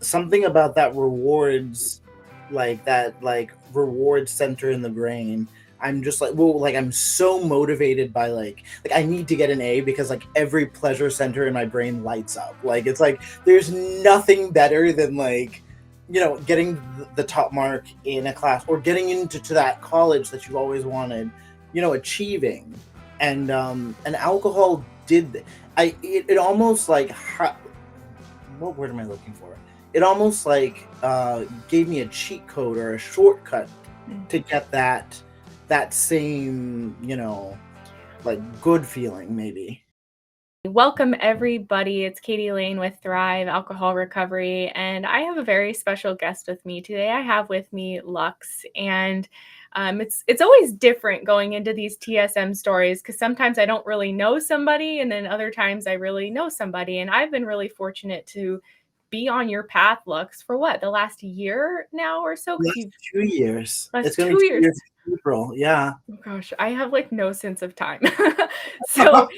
something about that rewards, like that like reward center in the brain. I'm just like, well, like I'm so motivated by like I need to get an A because like every pleasure center in my brain lights up. Like it's like there's nothing better than like getting the top mark in a class or getting into to that college that you've always wanted, achieving. And alcohol did it almost like what word am I looking for? It almost like gave me a cheat code or a shortcut to get that same, like good feeling maybe. Welcome, everybody. It's Katie Lane with Thrive Alcohol Recovery, and I have a very special guest with me today. I have with me Lux, and it's always different going into these TSM stories because sometimes I don't really know somebody, and then other times I really know somebody. And I've been really fortunate to be on your path, Lux, for what, the last year now or so? Because Last 2 years. last It's gonna be 2 2 years. years in April. Yeah. Oh gosh, I have like no sense of time. So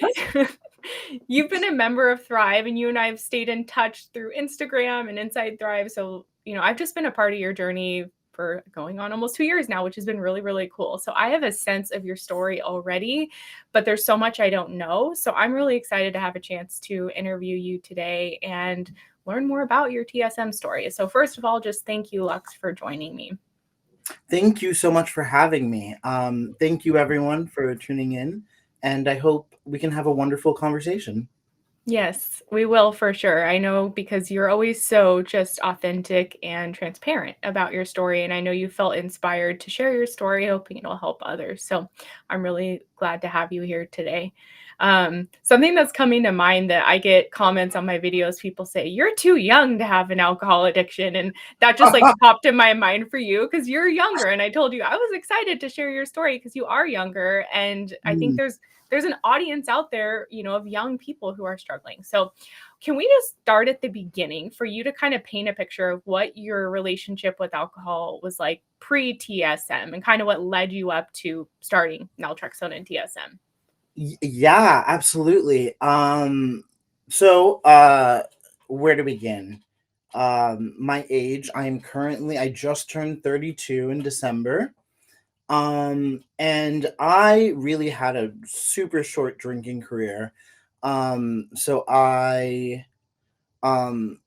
you've been a member of Thrive, and you and I have stayed in touch through Instagram and Inside Thrive. So, I've just been a part of your journey for going on almost 2 years now, which has been really, really cool. So I have a sense of your story already, but there's so much I don't know. So I'm really excited to have a chance to interview you today and learn more about your TSM story. So first of all, just thank you, Lux, for joining me. Thank you so much for having me. Thank you everyone for tuning in, and I hope we can have a wonderful conversation. Yes, we will for sure. I know because you're always so just authentic and transparent about your story. And I know you felt inspired to share your story, hoping it'll help others. So I'm really glad to have you here today. Something that's coming to mind that I get comments on my videos, people say, you're too young to have an alcohol addiction. And that just like popped in my mind for you because you're younger. And I told you I was excited to share your story because you are younger. And I think there's an audience out there, of young people who are struggling. So can we just start at the beginning for you to kind of paint a picture of what your relationship with alcohol was like pre-TSM and kind of what led you up to starting Naltrexone and TSM? Yeah, absolutely. So where to begin? My age, I just turned 32 in December. And I really had a super short drinking career. So I um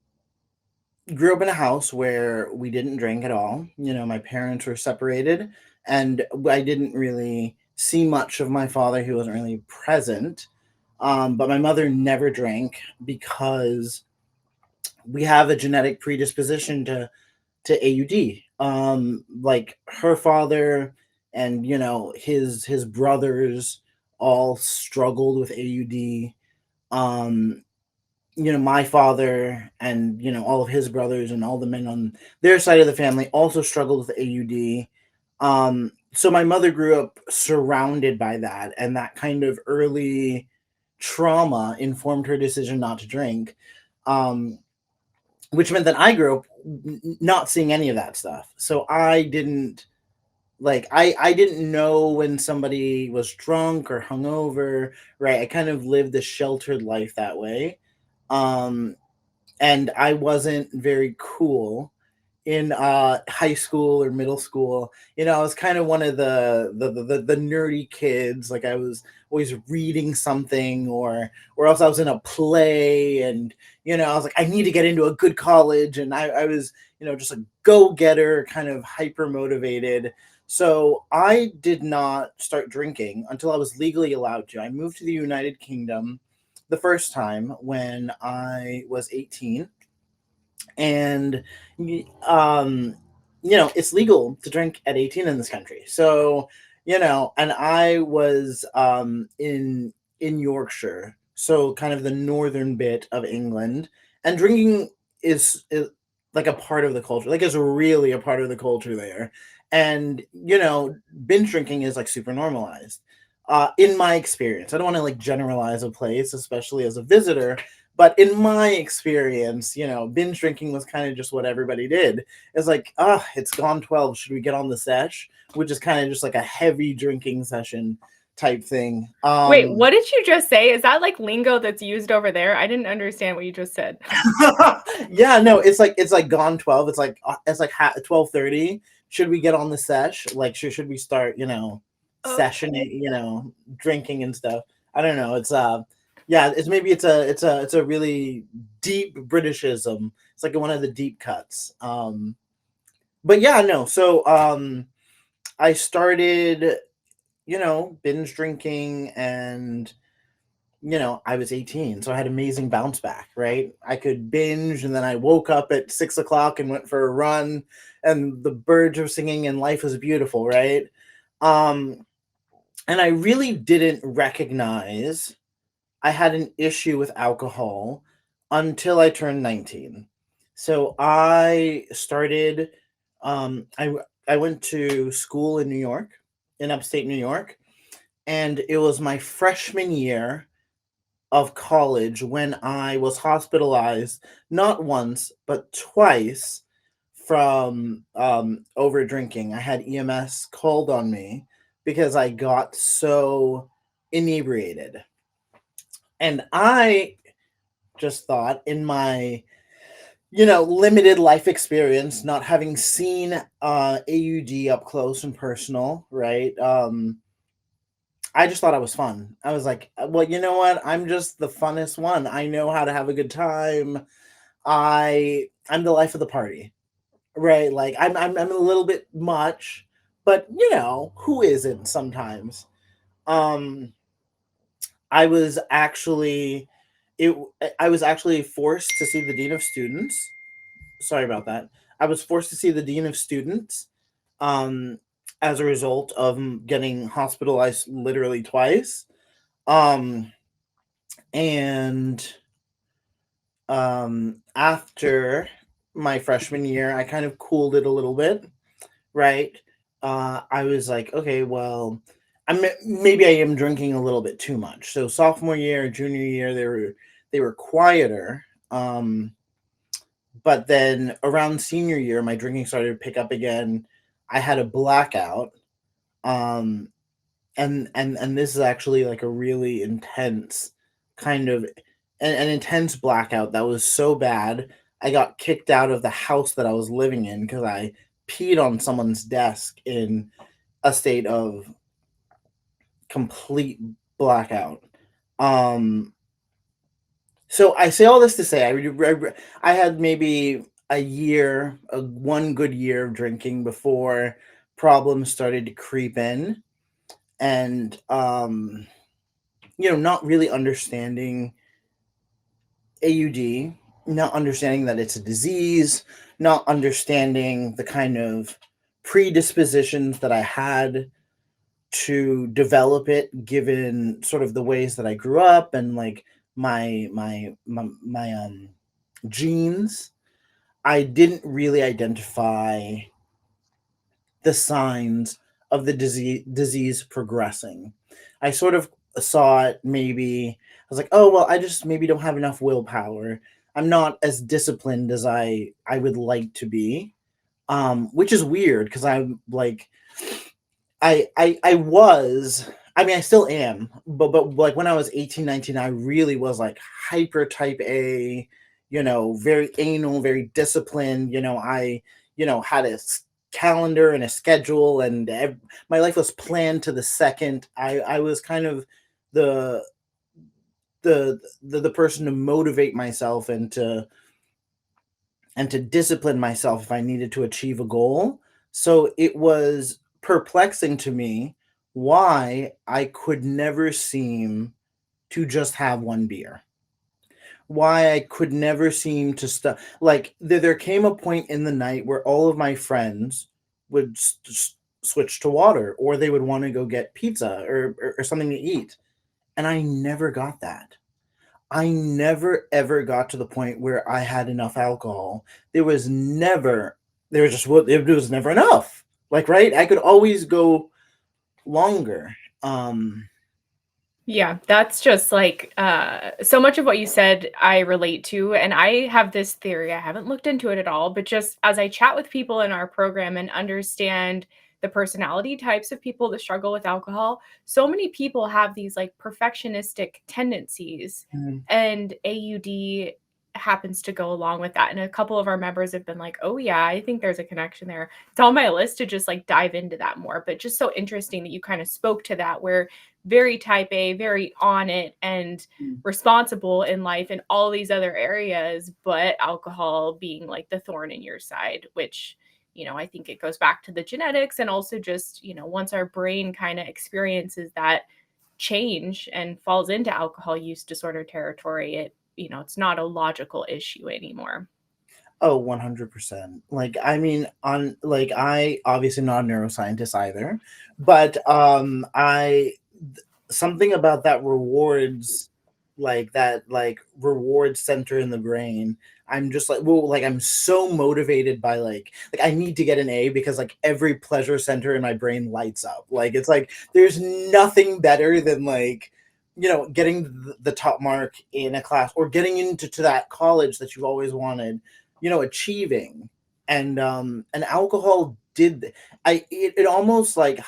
grew up in a house where we didn't drink at all. My parents were separated, and I didn't really see much of my father. He wasn't really present. But my mother never drank because we have a genetic predisposition to AUD. Like her father and his brothers all struggled with AUD. Um, my father and all of his brothers and all the men on their side of the family also struggled with AUD. So my mother grew up surrounded by that, and that kind of early trauma informed her decision not to drink. Um, which meant that I grew up not seeing any of that stuff. So I didn't I didn't know when somebody was drunk or hungover, right? I kind of lived a sheltered life that way. Um and I wasn't very cool in high school or middle school. I was kind of one of the nerdy kids. Like I was always reading something, or else I was in a play, and I was like, I need to get into a good college, and I was just a go-getter, kind of hyper motivated. So I did not start drinking until I was legally allowed to. I moved to the United Kingdom the first time when I was 18, and um it's legal to drink at 18 in this country. So and I was in Yorkshire, so kind of the northern bit of England, and drinking is like a part of the culture, like it's really a part of the culture there. And binge drinking is like super normalized, in my experience. I don't want to like generalize a place, especially as a visitor, but in my experience, binge drinking was kind of just what everybody did. It's like, it's gone 12. Should we get on the sesh? Which is kind of just like a heavy drinking session. type thing. Wait, what did you just say? Is that like lingo that's used over there? I didn't understand what you just said. Yeah, no, it's like gone 12. It's like 12:30. Should we get on the sesh? Like should we start, session, Okay. drinking and stuff. I don't know. Yeah, it's a really deep Britishism. It's like one of the deep cuts. But yeah, no. So I started, binge drinking, and I was 18, so I had amazing bounce back, right? I could binge, and then I woke up at 6 o'clock and went for a run, and the birds were singing, and life was beautiful, right? Um, and I really didn't recognize I had an issue with alcohol until I turned 19. So I started, I went to school in New York, in upstate New York, and it was my freshman year of college when I was hospitalized not once but twice from over drinking. I had EMS called on me because I got so inebriated. And I just thought, in my limited life experience, not having seen AUD up close and personal, right? I just thought I was fun. I was like, well, you know what? I'm just the funnest one. I know how to have a good time. I'm the life of the party, right? Like I'm a little bit much, but who isn't sometimes? Um, I was actually it. I was actually forced to see the dean of students. Sorry about that. I was forced to see the dean of students, um, as a result of getting hospitalized literally twice. Um, and After my freshman year, I kind of cooled it a little bit, right? I was like, okay, well, maybe I am drinking a little bit too much. So sophomore year, junior year, they were quieter. But then around senior year, my drinking started to pick up again. I had a blackout. Um, and this is actually like a really intense kind of an intense blackout that was so bad I got kicked out of the house that I was living in because I peed on someone's desk in a state of complete blackout. um so I say all this to say I had maybe one good year of drinking before problems started to creep in, and not really understanding AUD, not understanding that it's a disease, not understanding the kind of predispositions that I had to develop it, given sort of the ways that I grew up and like my genes. I didn't really identify the signs of the disease progressing. I sort of saw it, maybe I was like, oh well, I just maybe don't have enough willpower. I'm not as disciplined as I would like to be. Which is weird because I'm like I was, I mean I still am, but like when I was 18, 19, I really was like hyper type A, very anal, very disciplined. I had a calendar and a schedule, and my life was planned to the second. I was kind of the the person to motivate myself and to discipline myself if I needed to achieve a goal. So it was perplexing to me why I could never seem to just have one beer. Why I could never seem to stop. Like there came a point in the night where all of my friends would switch to water, or they would want to go get pizza or something to eat. And I never got that. I never ever got to the point where I had enough alcohol. There was never, there was just, it was never enough. Like, right? I could always go longer. Yeah, that's just like so much of what you said I relate to. And I have this theory, I haven't looked into it at all, but just as I chat with people in our program and understand the personality types of people that struggle with alcohol. So many people have these like perfectionistic tendencies, Mhm. and AUD happens to go along with that. And a couple of our members have been like, "Oh yeah, I think there's a connection there." It's on my list to just like dive into that more, but just so interesting that you kind of spoke to that, where very type A, very on it and Mm. responsible in life in all these other areas, but alcohol being like the thorn in your side, which, I think it goes back to the genetics, and also just, once our brain kind of experiences that change and falls into alcohol use disorder territory, it's not a logical issue anymore. Oh, 100%. Like, I mean, on like, I obviously not a neuroscientist either, but something about that rewards, that reward center in the brain. I'm just like, well, like I'm so motivated by like I need to get an A because like every pleasure center in my brain lights up. Like it's like there's nothing better than like getting the top mark in a class or getting into to that college that you've always wanted, achieving. And alcohol did it almost like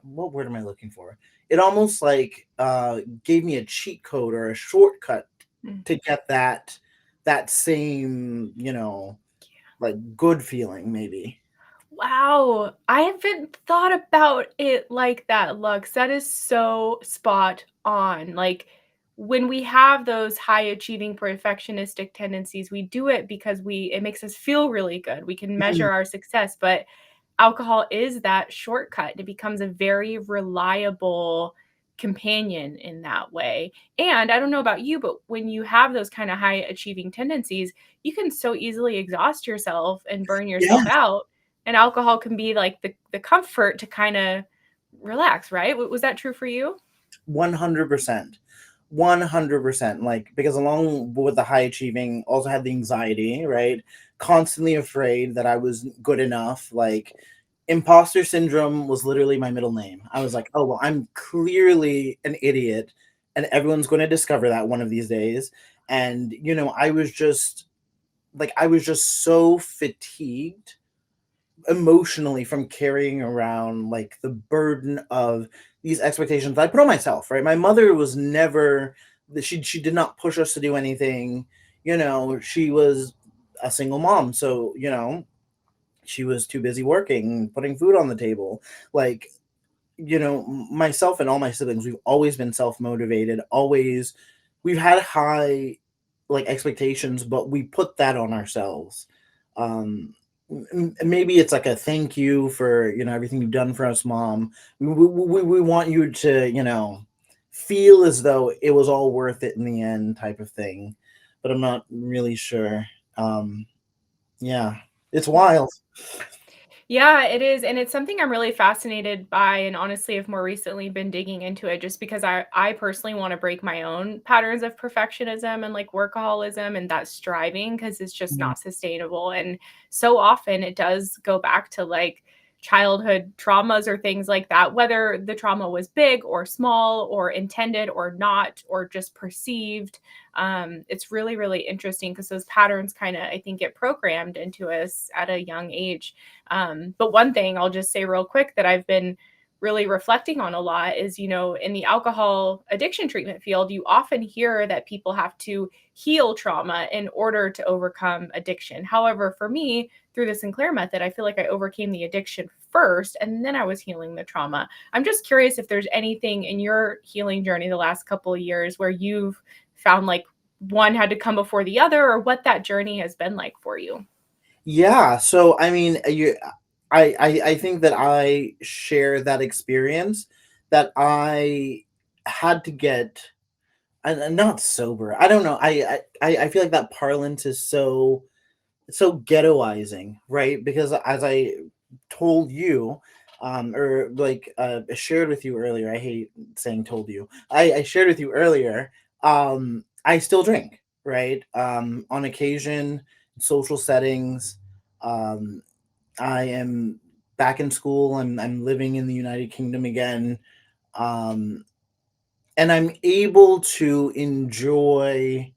what word am I looking for? It almost like gave me a cheat code or a shortcut Mm. to get that same, like good feeling maybe. Wow, I haven't thought about it like that, Lux. That is so spot on. Like, when we have those high achieving perfectionistic tendencies, we do it because it makes us feel really good. We can Mhm. measure our success, but alcohol is that shortcut. It becomes a very reliable companion in that way. And I don't know about you, but when you have those kind of high achieving tendencies, you can so easily exhaust yourself and burn yourself Yes, out. And alcohol can be like the comfort to kind of relax, right? Was that true for you? 100%. 100%. Like, because along with the high achieving, also had the anxiety, right? Constantly afraid that I was good enough. Like, imposter syndrome was literally my middle name. I was like, oh, well, I'm clearly an idiot, and everyone's going to discover that one of these days. And, I was just so fatigued emotionally from carrying around like the burden of these expectations I put on myself, right? My mother was never she did not push us to do anything. She was a single mom, so she was too busy working, putting food on the table. Like, myself and all my siblings, we've always been self-motivated, always we've had high like expectations, but we put that on ourselves. Maybe it's like a thank you for everything you've done for us, mom. We want you to feel as though it was all worth it in the end, type of thing. But I'm not really sure. um yeah, it's Yeah. wild. Yeah, it is, and it's something I'm really fascinated by, and honestly have more recently been digging into it just because I personally wanna break my own patterns of perfectionism and, like, workaholism and that striving because it's just Mhm. not sustainable, and so often it does go back to, like, childhood traumas or things like that, whether the trauma was big or small or intended or not or just perceived. It's really, really interesting because those patterns kinda, I think, get programmed into us at a young age. But one thing I'll just say real quick that I've been really reflecting on a lot is, in the alcohol addiction treatment field, you often hear that people have to heal trauma in order to overcome addiction. However, for me, through the Sinclair method, I feel like I overcame the addiction first and then I was healing the trauma. I'm just curious if there's anything in your healing journey the last couple of years where you've found like one had to come before the other, or what that journey has been like for you. Yeah, so I mean, I think that I share that experience, that I had to get, and not sober. I don't know. I feel like that parlance is so ghettoizing, right? Because as I told you, or like shared with you earlier, I hate saying told you. I shared with you earlier. I still drink, right? On occasion, social settings. Um, I am back in school. I'm living in the United Kingdom again. Um, and I'm able to enjoy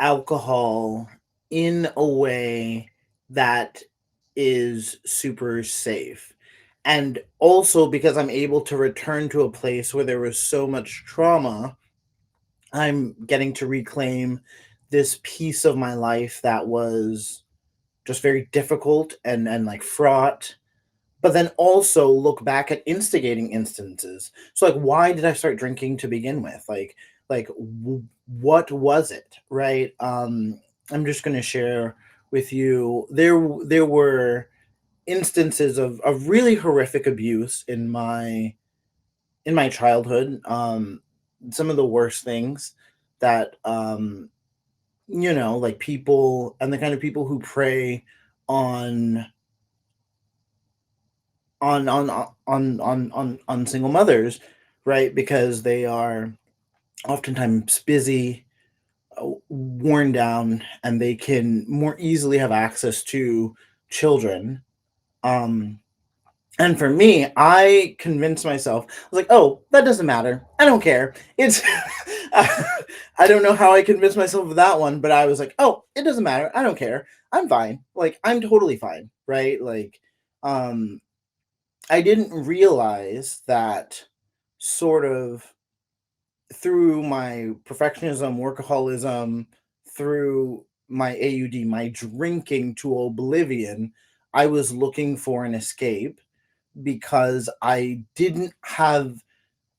alcohol in a way that is super safe. And also because I'm able to return to a place where there was so much trauma, I'm getting to reclaim this piece of my life that was just very difficult and like fraught, but then also look back at instigating instances. So like, why did I start drinking to begin with? What was it, right? I'm just going to share with you, there were instances of really horrific abuse in my childhood. Some of the worst things that like people, and the kind of people who prey on on single mothers, right? Because they are oftentimes busy, worn down, and they can more easily have access to children. Um, and for me, I convinced myself, I was like, oh, that doesn't matter. I don't care. It's, I don't know how I convinced myself of that one, but I was like, oh, it doesn't matter. I don't care. I'm fine. Like, I'm totally fine. Right. Um, I didn't realize that sort of through my perfectionism, workaholism, through my AUD, my drinking to oblivion, I was looking for an escape because I didn't have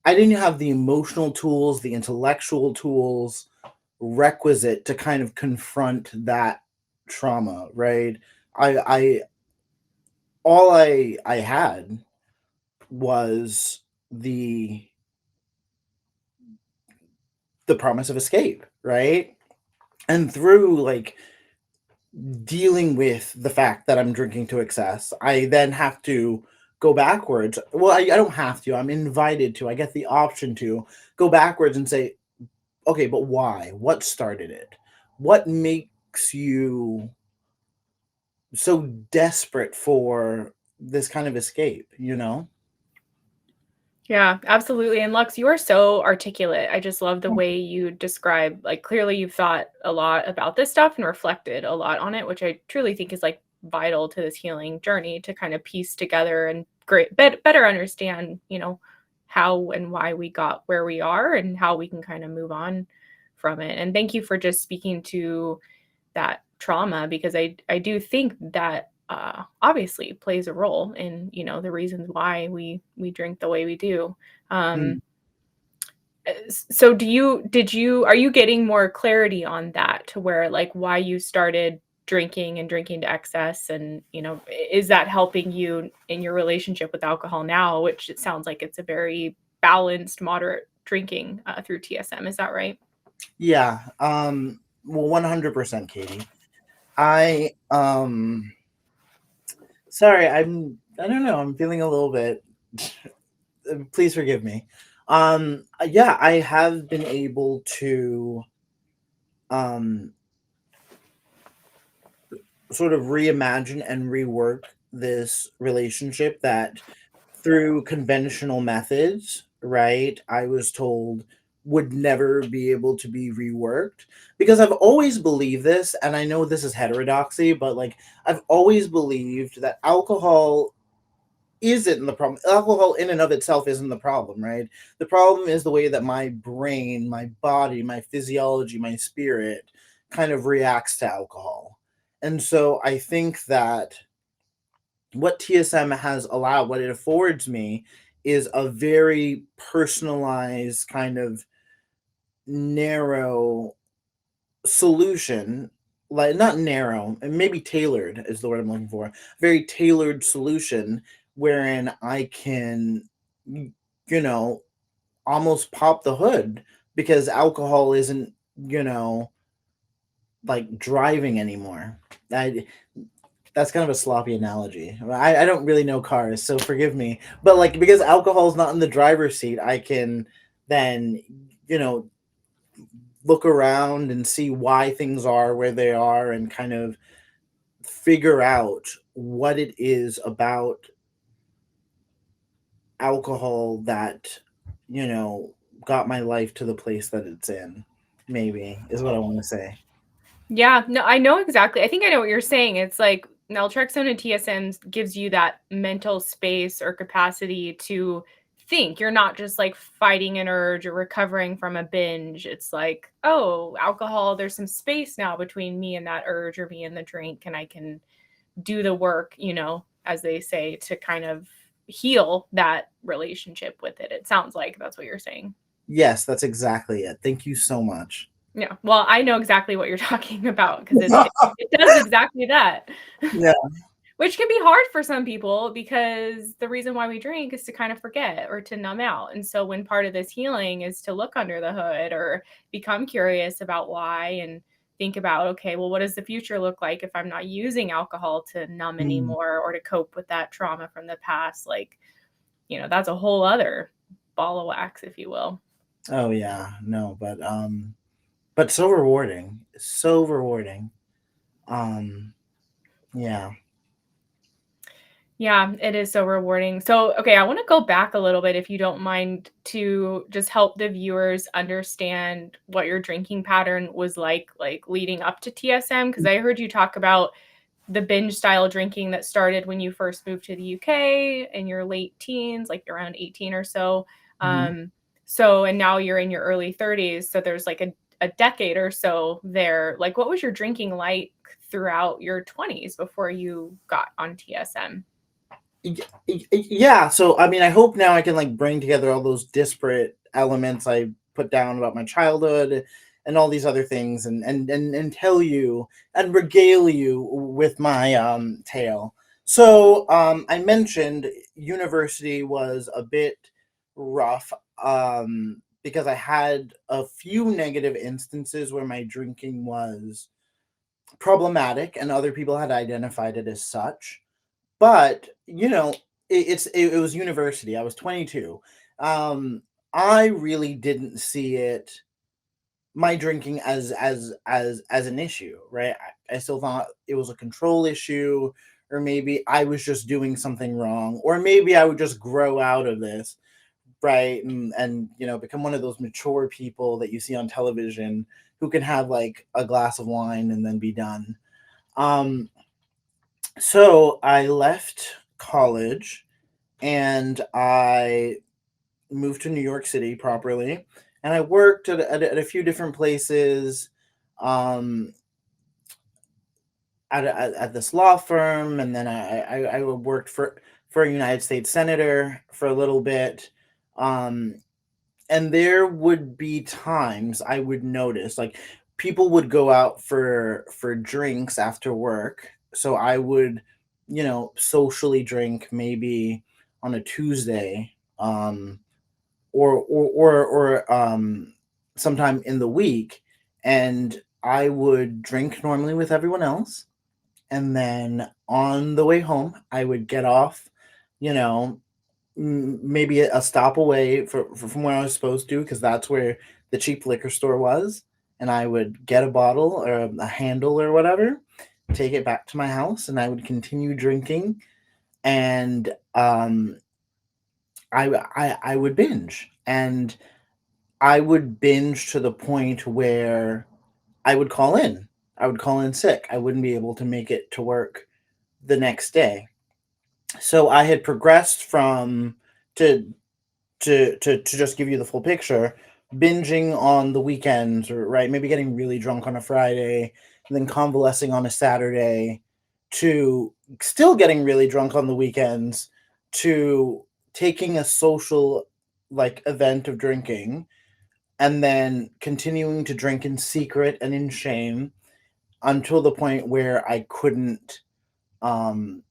the emotional tools, the intellectual tools requisite to kind of confront that trauma, right? I all I had was the the promise of escape, right? And through like dealing with the fact that I'm drinking to excess, I then have to go backwards. Well, I don't have to. I'm invited to. I get the option to go backwards and say, okay, but why? What started it? What makes you so desperate for this kind of escape, you know? Yeah, absolutely. And Lux, you are so articulate. I just love the way you describe, like, clearly you've thought a lot about this stuff and reflected a lot on it, which I truly think is like vital to this healing journey to kind of piece together and better understand, how and why we got where we are and how we can kind of move on from it. And thank you for just speaking to that trauma because I do think that obviously plays a role in the reasons why we drink the way we do. Mm. So are you getting more clarity on that to where like why you started drinking and drinking to excess and is that helping you in your relationship with alcohol now, which it sounds like it's a very balanced moderate drinking through TSM, is that right? Yeah. Well, 100%, Katie. I sorry, I don't know, I'm feeling a little bit, please forgive me. Yeah, I have been able to um sort of reimagine and rework this relationship that through conventional methods, right, I was told would never be able to be reworked, because I've always believed this, and I know this is heterodoxy, but like I've always believed that alcohol isn't the problem. Alcohol in and of itself isn't the problem, right? The problem is the way that my brain, my body, my physiology, my spirit kind of reacts to alcohol. And so I think that what TSM has allowed, what it affords me, is a very personalized, kind of narrow solution. Like, not narrow, and maybe tailored is the word I'm looking for. Very tailored solution wherein I can, you know, almost pop the hood, because alcohol isn't, you know, like driving anymore. I That's kind of a sloppy analogy. I don't really know cars, so forgive me. But like, because alcohol is not in the driver's seat, I can then, you know, look around and see why things are where they are, and kind of figure out what it is about alcohol that, you know, got my life to the place that it's in. Maybe is what I want to say. Yeah, no, I know exactly. I think I know what you're saying. It's like Naltrexone and TSM gives you that mental space or capacity to think. You're not just like fighting an urge or recovering from a binge. It's like, oh, alcohol, there's some space now between me and that urge or me and the drink, and I can do the work, as they say, to kind of heal that relationship with it. It sounds like that's what you're saying. Yes, that's exactly it. Thank you so much. Yeah. Well, I know exactly what you're talking about because it does exactly that. Yeah. Which can be hard for some people because the reason why we drink is to kind of forget or to numb out. And so when part of this healing is to look under the hood or become curious about why and think about, okay, well, what does the future look like if I'm not using alcohol to numb Mm. anymore or to cope with that trauma from the past? Like, that's a whole other ball of wax, if you will. Oh yeah, no, but so rewarding, so rewarding. Um, yeah. Yeah, it is so rewarding. So, okay, I want to go back a little bit, if you don't mind, to just help the viewers understand what your drinking pattern was like leading up to TSM. Because I heard you talk about the binge style drinking that started when you first moved to the UK in your late teens, like around 18 or so. Mhm. Um, and now you're in your early 30s. So there's like a decade or so there. Like, what was your drinking like throughout your 20s before you got on TSM? Yeah, so I mean, I hope now I can like bring together all those disparate elements I put down about my childhood and all these other things, and tell you and regale you with my tale. So I mentioned university was a bit rough because I had a few negative instances where my drinking was problematic and other people had identified it as such. But it was university. I was 22. um I really didn't see it, my drinking, as an issue, right? I still thought it was a control issue, or maybe I was just doing something wrong, or maybe I would just grow out of this, right? And become one of those mature people that you see on television who can have like a glass of wine and then be done. um so I left college and I moved to New York City properly, and I worked at a few different places, um, at this law firm, and then I worked for a United States senator for a little bit, um, and there would be times I would notice like people would go out for drinks after work, so I would socially drink maybe on a Tuesday, or sometime in the week, and I would drink normally with everyone else, and then on the way home I would get off, you know maybe a stop away from where I was supposed to, because that's where the cheap liquor store was, and I would get a bottle or a handle or whatever, take it back to my house, and I would continue drinking, and I would binge, and I would binge to the point where I would call in. I would call in sick. I wouldn't be able to make it to work the next day. So I had progressed from to to just give you the full picture, binging on the weekends, or right, maybe getting really drunk on a Friday, and then convalescing on a Saturday, to still getting really drunk on the weekends, to taking a social like event of drinking, and then continuing to drink in secret and in shame until the point where I couldn't um,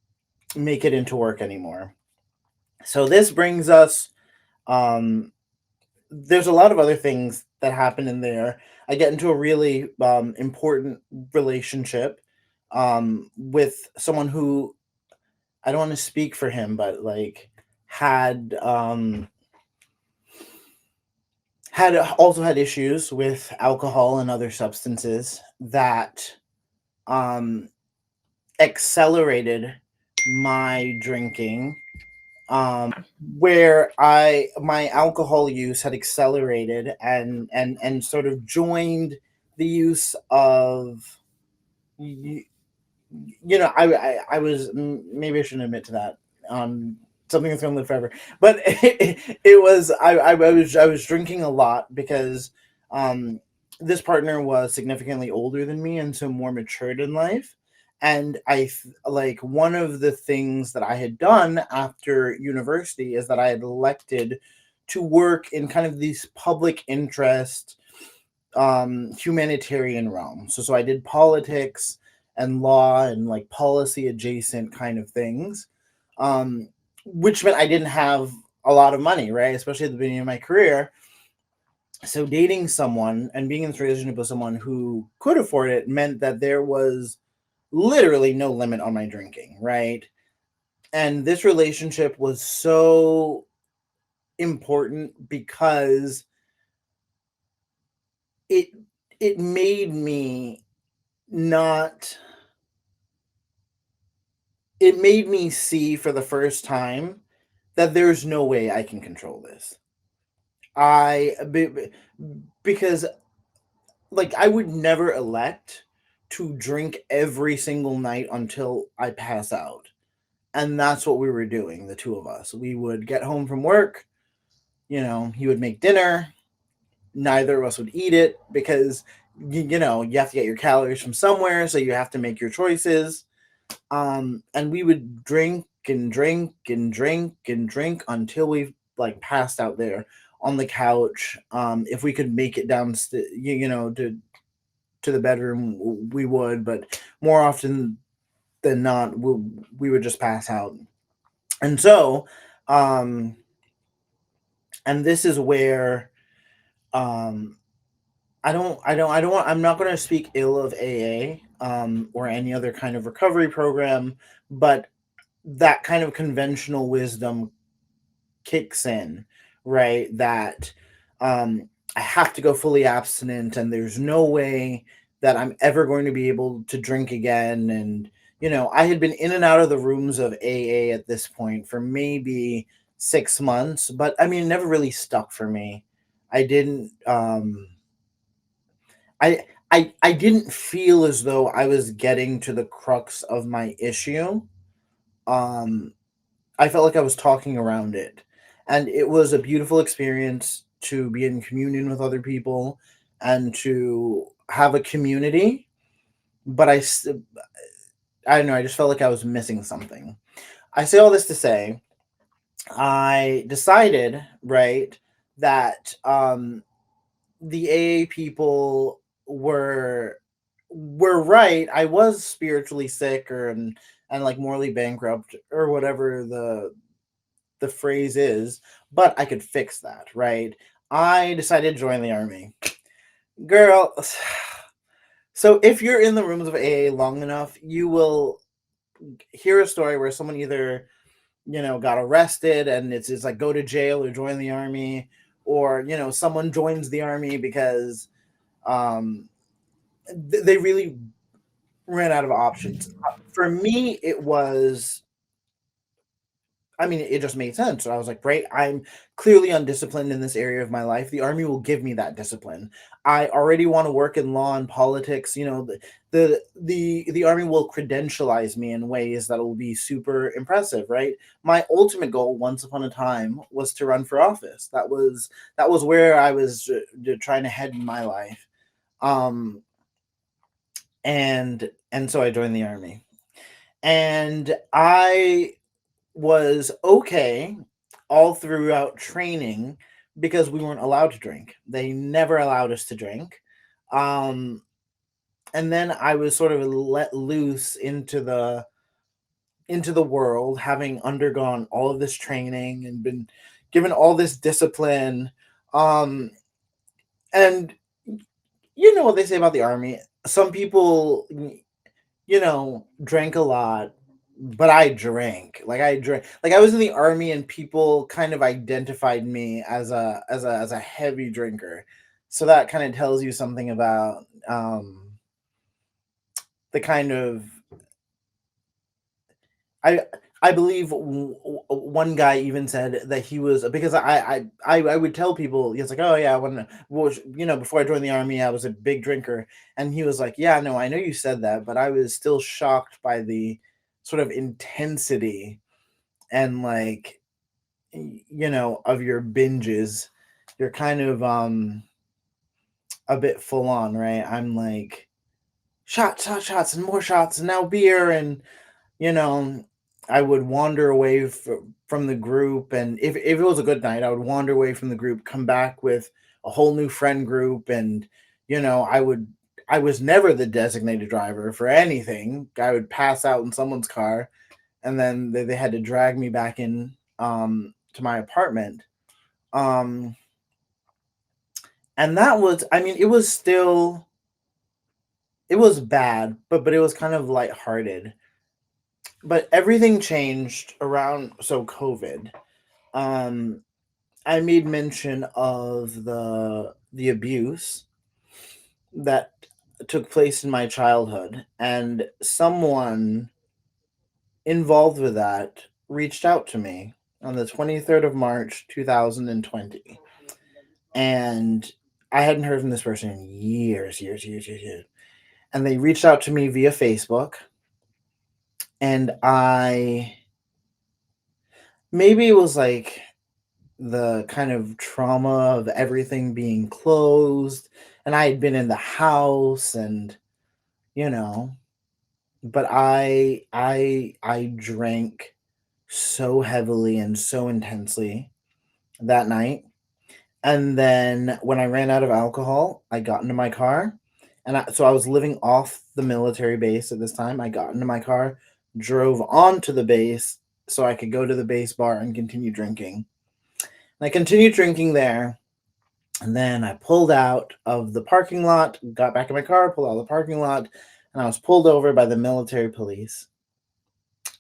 make it into work anymore. So this brings us. There's a lot of other things that happen in there. I get into a really important relationship with someone who, I don't want to speak for him, but like had had also had issues with alcohol and other substances that um, accelerated my drinking, where I my alcohol use had accelerated and sort of joined the use of I was maybe I shouldn't admit to that. Something that's gonna live forever, but it was I was drinking a lot because um this partner was significantly older than me and so more matured in life. And like one of the things that I had done after university is that I had elected to work in kind of these public interest humanitarian realm. So I did politics and law and like policy adjacent kind of things. Um which meant I didn't have a lot of money, right? Especially at the beginning of my career. So dating someone and being in this relationship with someone who could afford it meant that there was literally no limit on my drinking, right? And this relationship was so important because it it made me not it made me see for the first time that there's no way I can control this. I because like I would never elect to drink every single night until I pass out. And that's what we were doing, the two of us. We would get home from work, he would make dinner, neither of us would eat it because you have to get your calories from somewhere, so you have to make your choices. And we would drink and drink and drink and drink until we like passed out there on the couch. If we could make it down to the bedroom, we would, but more often than not we would just pass out. And so um and this is where um I'm not going to speak ill of AA or any other kind of recovery program, but that kind of conventional wisdom kicks in, right? That I have to go fully abstinent, and there's no way that I'm ever going to be able to drink again. And I had been in and out of the rooms of AA at this point for maybe 6 months, but I mean, it never really stuck for me. I didn't. I didn't feel as though I was getting to the crux of my issue. Um, I felt like I was talking around it. And it was a beautiful experience to be in communion with other people and to have a community. But I don't know, I just felt like I was missing something. I say all this to say, I decided, right, that the AA people were right. I was spiritually sick and like morally bankrupt or whatever the phrase is, but I could fix that, right? I decided to join the army. Girl, so if you're in the rooms of AA long enough, you will hear a story where someone either, got arrested and it's like go to jail or join the army, or, someone joins the army because um, they really ran out of options. For me, it was I mean, it just made sense. So I was like, great, I'm clearly undisciplined in this area of my life. The army will give me that discipline. I already want to work in law and politics. The army will credentialize me in ways that will be super impressive, right? My ultimate goal, once upon a time, was to run for office. That was where I was trying to head in my life. Um, and so I joined the army, and I was okay all throughout training because we weren't allowed to drink. They never allowed us to drink. Um, and then I was sort of let loose into the world, having undergone all of this training and been given all this discipline. Um, and you know what they say about the army. Some people drank a lot, but I drank. Like I drank. Like I was in the army, and people kind of identified me as a heavy drinker. So that kind of tells you something about the kind of I I believe one guy even said that he was, because I would tell people, he's like, oh yeah, when was, before I joined the army, I was a big drinker, and he was like, yeah, no, I know you said that, but I was still shocked by the sort of intensity and like of your binges. You're kind of a bit full on, right? I'm like shots, shots, shots, and more shots, and now beer, and you know, I would wander away from the group, and if it was a good night, I would wander away from the group, come back with a whole new friend group, and I was never the designated driver for anything. I would pass out in someone's car, and then they had to drag me back in to my apartment. Um, and that was, I mean, it was bad, but it was kind of lighthearted. But everything changed around COVID. Um, I made mention of the abuse that took place in my childhood, and someone involved with that reached out to me on the 23rd of March 2020, and I hadn't heard from this person in years, years, years, years, years. And they reached out to me via Facebook, and I maybe it was like the kind of trauma of everything being closed, and I had been in the house, and you know but I drank so heavily and so intensely that night. And then when I ran out of alcohol, I got into my car, and so I was living off the military base at this time. I got into my car, drove onto the base so I could go to the base bar and continue drinking. And I continued drinking there. And then I pulled out of the parking lot, got back in my car, pulled out of the parking lot, and I was pulled over by the military police.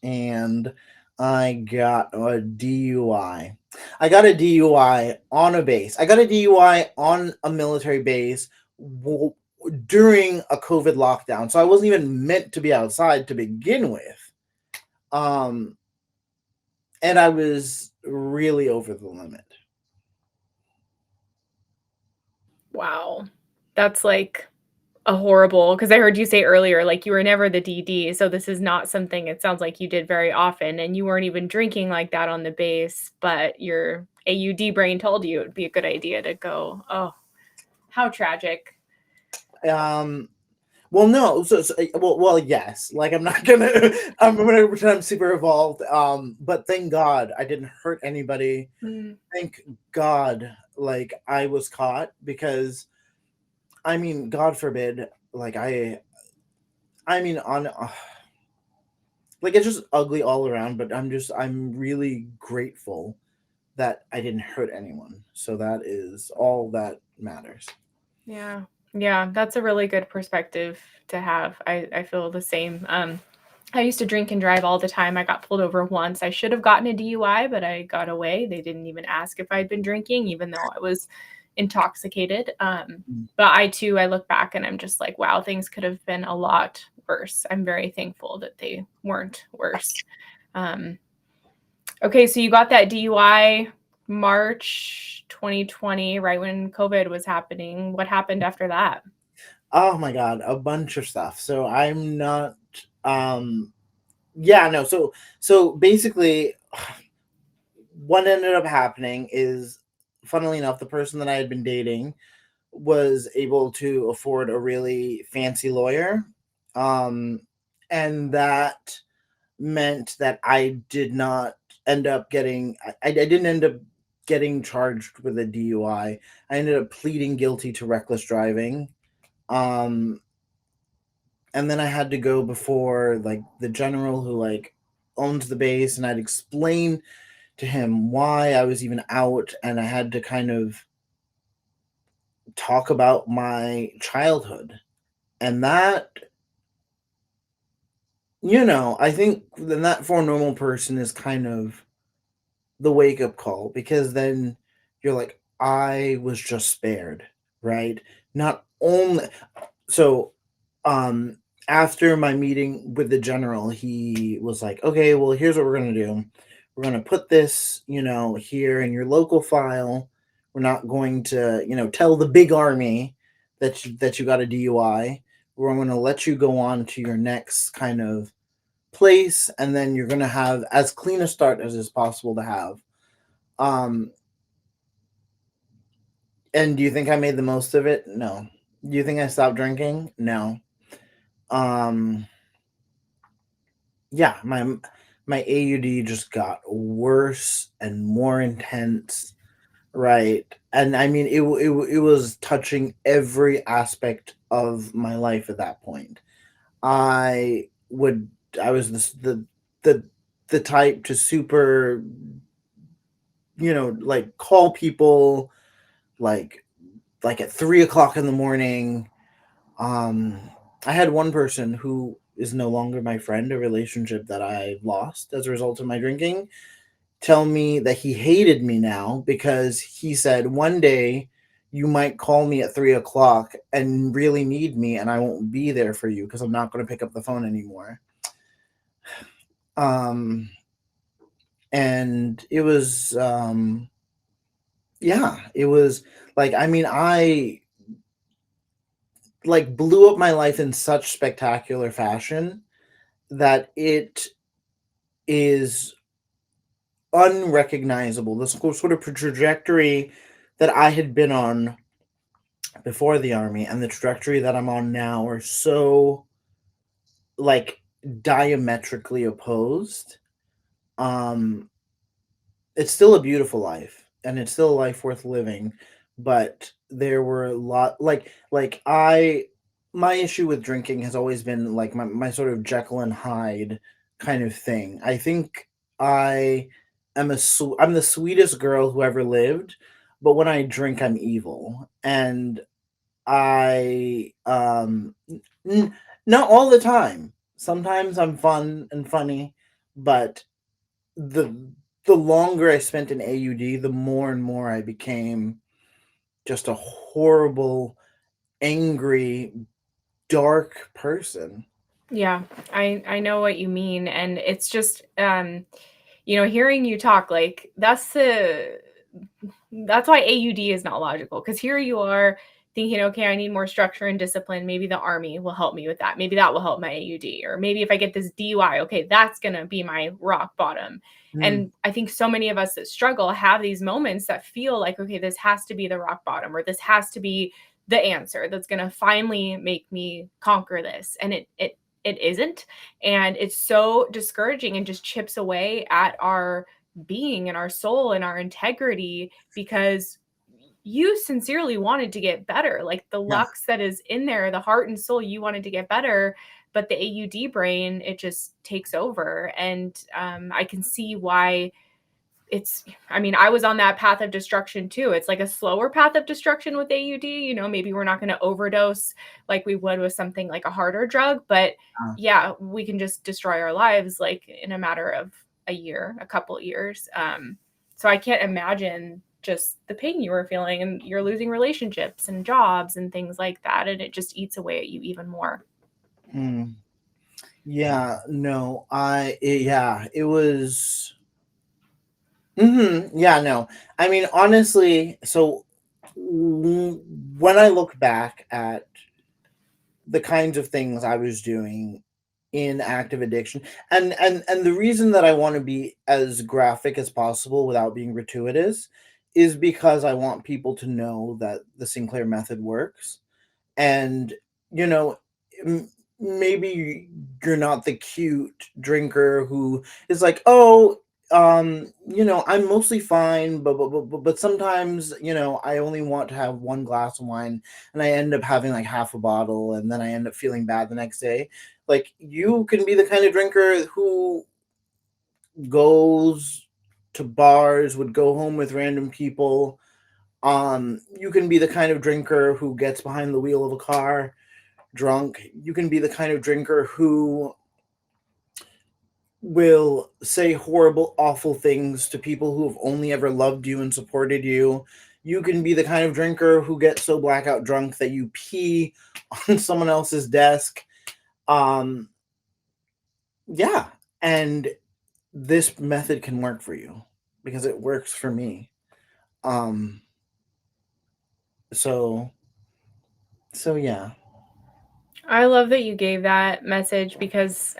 And I got a DUI. I got a DUI on a base. I got a DUI on a military base during a COVID lockdown. So I wasn't even meant to be outside to begin with. Um, and I was really over the limit. Wow. That's like a horrible, because I heard you say earlier, like, you were never the DD, so this is not something it sounds like you did very often, and you weren't even drinking like that on the base, but your AUD brain told you it would be a good idea to go. Oh, how tragic. Um, well, no, well, yes. Like, I'm not gonna, I'm gonna pretend I'm super evolved. But thank God I didn't hurt anybody. Mm, Thank God, like I was caught, because I mean, God forbid, like I mean, on like it's just ugly all around. But I'm really grateful that I didn't hurt anyone. So that is all that matters. yeah. Yeah, that's a really good perspective to have. I feel the same. I used to drink and drive all the time. I got pulled over once. I should have gotten a DUI, but I got away. They didn't even ask if I'd been drinking, even though I was intoxicated. Mm. But I too, I look back and I'm just like, wow, things could have been a lot worse. I'm very thankful that they weren't worse. Um, okay, so you got that DUI March 2020, right when COVID was happening. What happened after that? Oh my God, a bunch of stuff. So I'm not. Um, yeah, no. So basically, what ended up happening is, funnily enough, the person that I had been dating was able to afford a really fancy lawyer. Um, and that meant that I did not end up getting, I didn't end up getting charged with a DUI. I ended up pleading guilty to reckless driving. Um, and then I had to go before like the general who like owns the base, and I'd explain to him why I was even out, and I had to kind of talk about my childhood. And that, I think then that for a normal person is kind of the wake up call, because then you're like, I was just spared, right? Not only so, um, after my meeting with the general, he was like, okay, well, here's what we're going to do. We're going to put this, here in your local file. We're not going to, tell the big army that you got a DUI. We're going to let you go on to your next kind of place, and then you're going to have as clean a start as is possible to have. Um, and do you think I made the most of it? No. Do you think I stopped drinking? No. Um, yeah, my AUD just got worse and more intense, right? And I mean, it was touching every aspect of my life at that point. I would I was the the type to super, like call people like at 3 o'clock in the morning. Um, I had one person who is no longer my friend, a relationship that I lost as a result of my drinking, tell me that he hated me now because he said one day you might call me at 3 o'clock and really need me, and I won't be there for you because I'm not going to pick up the phone anymore. Um, and it was, yeah, it was like, I mean, I like blew up my life in such spectacular fashion that it is unrecognizable. This sort of trajectory that I had been on before the army and the trajectory that I'm on now are so like diametrically opposed. Um, it's still a beautiful life and it's still a life worth living, but there were a lot like I my issue with drinking has always been like my sort of Jekyll and Hyde kind of thing. I think I I'm the sweetest girl who ever lived, but when I drink I'm evil. And I n- not all the time. Sometimes I'm fun and funny, but the the longer I spent in AUD, the more and more I became just a horrible, angry, dark person. Yeah, I know what you mean, and it's just hearing you talk, like that's why AUD is not logical, because here you are thinking, okay, I need more structure and discipline. Maybe the army will help me with that. Maybe that will help my AUD. Or maybe if I get this DUI, okay, that's going to be my rock bottom. Mm, And I think so many of us that struggle have these moments that feel like, okay, this has to be the rock bottom, or this has to be the answer that's going to finally make me conquer this. And it isn't. And it's so discouraging and just chips away at our being and our soul and our integrity, because you sincerely wanted to get better. Like the yeah. lux that is in there, the heart and soul, you wanted to get better, but the AUD brain, it just takes over. And I can see why it's, I mean, I was on that path of destruction too. It's like a slower path of destruction with AUD. Maybe we're not going to overdose like we would with something like a harder drug, but uh, yeah, we can just destroy our lives like in a matter of a year, a couple of years. So I can't imagine just the pain you were feeling, and you're losing relationships and jobs and things like that, and it just eats away at you even more. mm, yeah, no, yeah, it was. Yeah, no. I mean, honestly, so when I look back at the kinds of things I was doing in active addiction, and the reason that I want to be as graphic as possible without being gratuitous is because I want people to know that the Sinclair method works. And you know m- maybe you're not the cute drinker who is like, oh, I'm mostly fine, but sometimes, I only want to have one glass of wine and I end up having like half a bottle and then I end up feeling bad the next day. Like, you can be the kind of drinker who goes to bars, would go home with random people. You can be the kind of drinker who gets behind the wheel of a car drunk. You can be the kind of drinker who will say horrible, awful things to people who have only ever loved you and supported you. You can be the kind of drinker who gets so blackout drunk that you pee on someone else's desk. Um, yeah, and this method can work for you because it works for me. Um, so yeah. I love that you gave that message because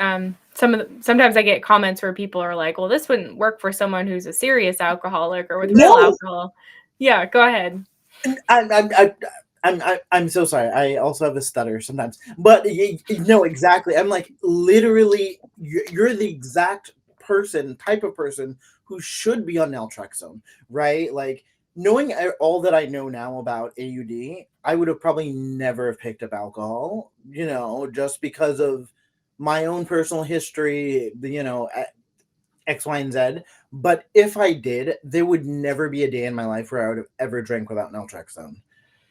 sometimes I get comments where people are like, "Well, this wouldn't work for someone who's a serious alcoholic or with real No, alcohol." Yeah, go ahead. and I'm so sorry. I also have a stutter sometimes, but no, exactly. I'm like literally, you're the exact type of person who should be on naltrexone, right? Like knowing all that I know now about AUD, I would have probably never have picked up alcohol, just because of my own personal history, X, Y, and Z. But if I did, there would never be a day in my life where I would have ever drank without naltrexone.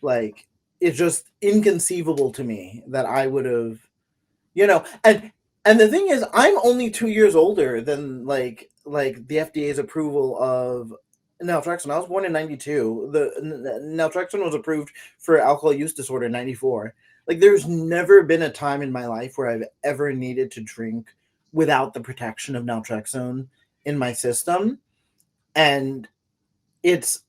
Like it's just inconceivable to me that I would have, and the thing is, I'm only 2 years older than the FDA's approval of naltrexone. I was born in '92. The naltrexone was approved for alcohol use disorder in '94. Like, there's never been a time in my life where I've ever needed to drink without the protection of naltrexone in my system, and it's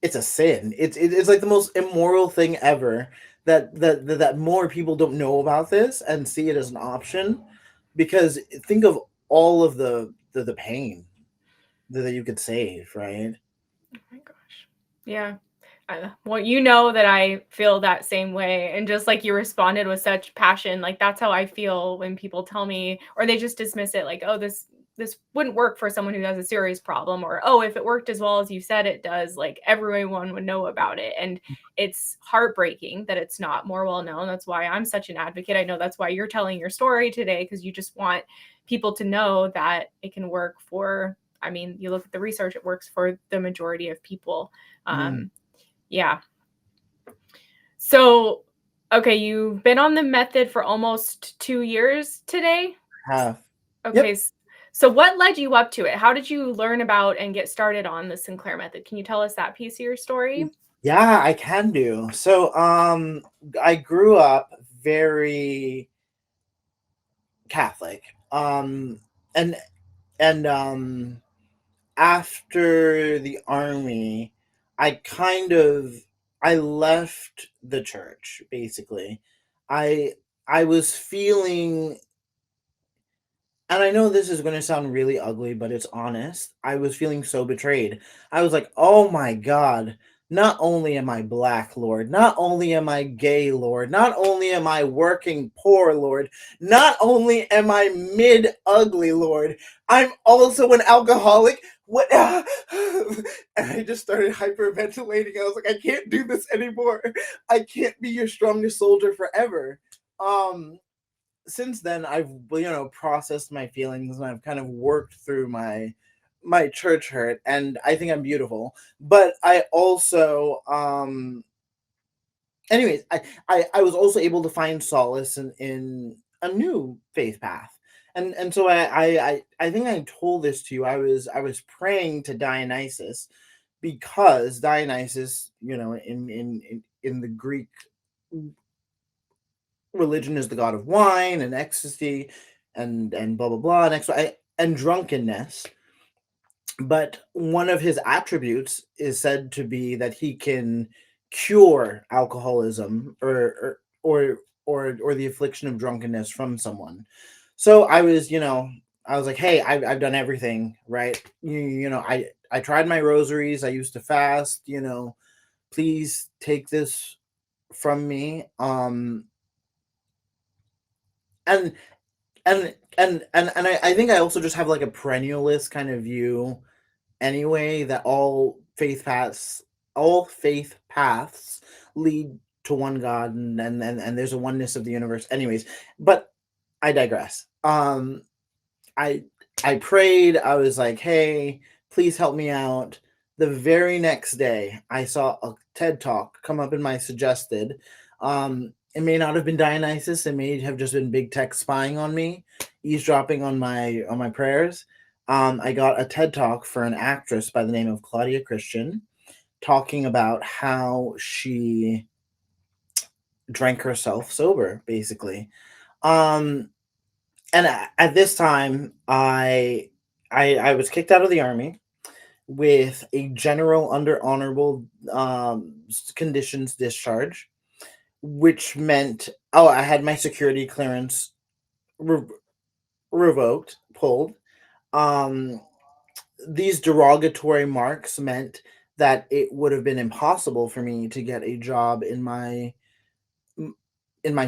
it's a sin. It's like the most immoral thing ever that more people don't know about this and see it as an option, because think of all of the pain that you could save, right? Oh my gosh. Yeah. Well, you know that I feel that same way. And just like you responded with such passion, like that's how I feel when people tell me, or they just dismiss it like, oh, this wouldn't work for someone who has a serious problem, or oh, if it worked as well as you said it does, like everyone would know about it. And it's heartbreaking that it's not more well known. That's why I'm such an advocate. I know that's why you're telling your story today, because you just want people to know that it can work for, I mean, you look at the research, it works for the majority of people. Mm, Yeah. So, okay, you've been on the method for almost 2 years today? half. Okay, Yep. so what led you up to it? How did you learn about and get started on the Sinclair Method? Can you tell us that piece of your story? Yeah, I can do. So, I grew up very Catholic. And and After the army, I kind of I left the church basically. I I was feeling, and I know this is going to sound really ugly, but it's honest. I was feeling so betrayed. I was like, "Oh my god, not only am I black, Lord, not only am I gay, Lord, not only am I working poor, Lord, not only am I mid ugly, Lord, I'm also an alcoholic." What? And I just started hyperventilating. I was like, "I can't do this anymore. I can't be your strongest soldier forever." Um since then, I've processed my feelings, and I've kind of worked through my church hurt, and I think I'm beautiful. But I also anyways, I was also able to find solace in a new faith path. And so I think I told this to you. I was praying to Dionysus, because Dionysus, in the Greek religion, is the god of wine and ecstasy, and blah blah blah, and drunkenness. But one of his attributes is said to be that he can cure alcoholism, or the affliction of drunkenness from someone. So I was like, "Hey, I've done everything right. I tried my rosaries. I used to fast. Please take this from me." And I think I also just have like a perennialist kind of view anyway, that all faith paths lead to one God, and there's a oneness of the universe. Anyways, but I digress. I I prayed. I was like, "Hey, please help me out." The very next day, I saw a TED talk come up in my suggested. It may not have been Dionysus. It may have just been big tech spying on me, eavesdropping on my prayers. I got a TED talk for an actress by the name of Claudia Christian, talking about how she drank herself sober, basically. Um, and at this time, I was kicked out of the army with a general under honorable conditions discharge, which meant, oh, I had my security clearance re- revoked, pulled. Um, these derogatory marks meant that it would have been impossible for me to get a job in my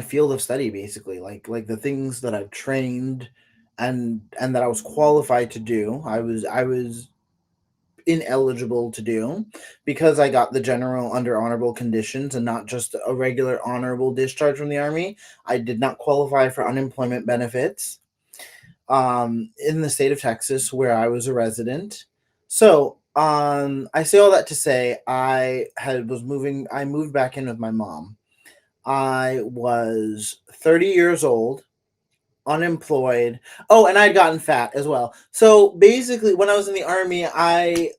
field of study, basically, like the things that I've trained and that I was qualified to do. I was ineligible to do because I got the general under honorable conditions and not just a regular honorable discharge from the army. I did not qualify for unemployment benefits in the state of Texas where I was a resident. So I say all that to say I moved back in with my mom. I was 30 years old, unemployed. Oh, and I'd gotten fat as well. So basically, when I was in the army, I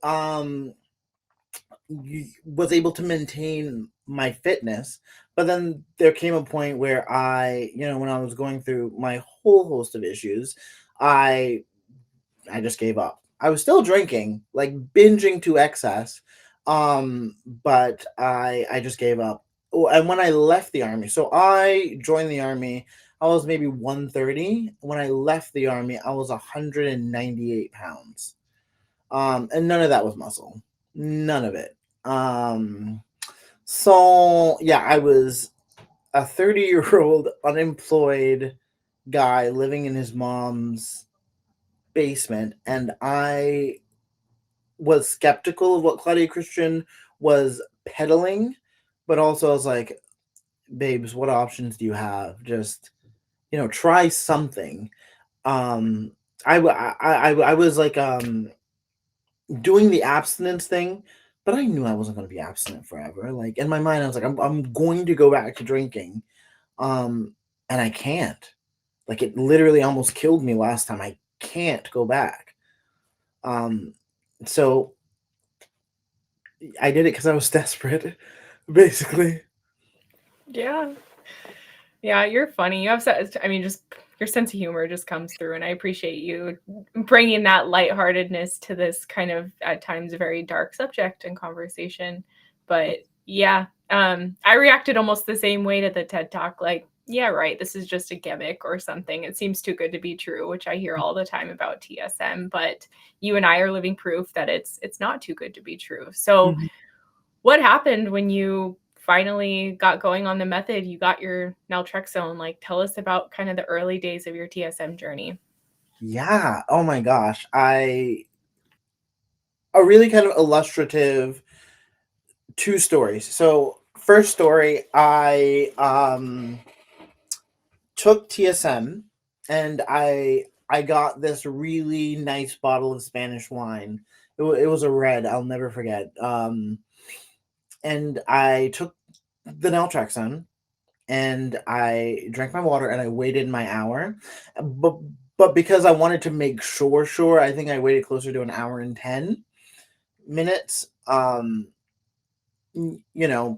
was able to maintain my fitness. But then there came a point where when I was going through my whole host of issues, I I just gave up. I was still drinking, like binging to excess, but I just gave up. Oh, and when I left the army, so I joined the army, I was maybe 130. When I left the army, I was 198 pounds. And none of that was muscle. None of it. So yeah, I was a 30-year-old unemployed guy living in his mom's basement, and I was skeptical of what Claudia Christian was peddling, but also I was like, babes, what options do you have? Just, try something. Um, I was like doing the abstinence thing, but I knew I wasn't going to be abstinent forever. Like in my mind, I was like, I'm going to go back to drinking, um, and I can't. Like it literally almost killed me last time. I can't go back. Um, so I did it because I was desperate, basically. Yeah. Yeah, you're funny. You have I mean, just your sense of humor just comes through, and I appreciate you bringing that lightheartedness to this kind of at times very dark subject and conversation. But yeah, I reacted almost the same way to the TED Talk. Like, yeah, right. This is just a gimmick or something. It seems too good to be true, which I hear all the time about TSM. But you and I are living proof that it's not too good to be true. So Mhm. what happened when you finally got going on the method? You got your naltrexone. Like, tell us about kind of the early days of your TSM journey. Yeah. Oh my gosh. A really kind of illustrative two stories. So first story, I took TSM and I got this really nice bottle of Spanish wine. It was a red. I'll never forget. And I took the naltrexone and I drank my water and I waited my hour. But but because I wanted to make sure, I think I waited closer to an hour and 10 minutes.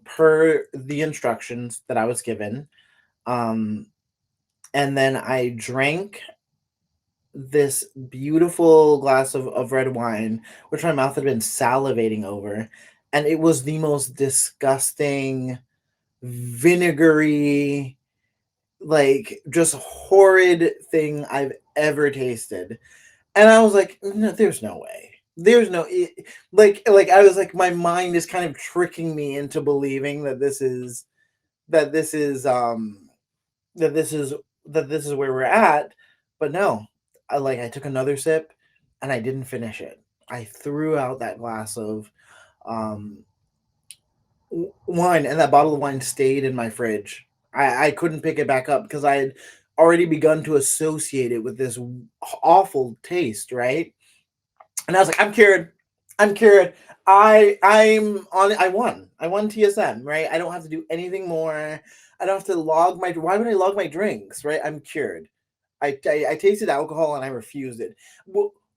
Per the instructions that I was given. Um, and then I drank this beautiful glass of red wine, which my mouth had been salivating over. And it was the most disgusting, vinegary, like just horrid thing I've ever tasted. And I was like, no, there's no way. There's no like I was like my mind is kind of tricking me into believing that this is that this is that this is where we're at. But no. I took another sip and I didn't finish it. I threw out that glass of um wine, and that bottle of wine stayed in my fridge. I couldn't pick it back up because I had already begun to associate it with this awful taste, right? And I was like, I'm cured. I'm cured. I'm on. I won. I won TSM, right? I don't have to do anything more. I don't have to log my. Why would I log my drinks, right? I'm cured. I tasted alcohol and I refused it.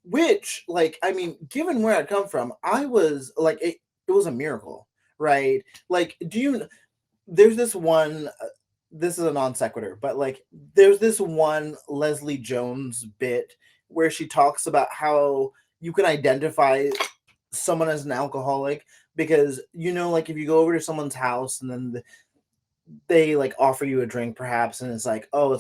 Which, like, I mean, given where I'd come from, I was like, it was a miracle, right? Like, there's this one this is a non sequitur, but like there's this one Leslie Jones bit where she talks about how you can identify someone as an alcoholic because like if you go over to someone's house and then they like offer you a drink perhaps and it's like oh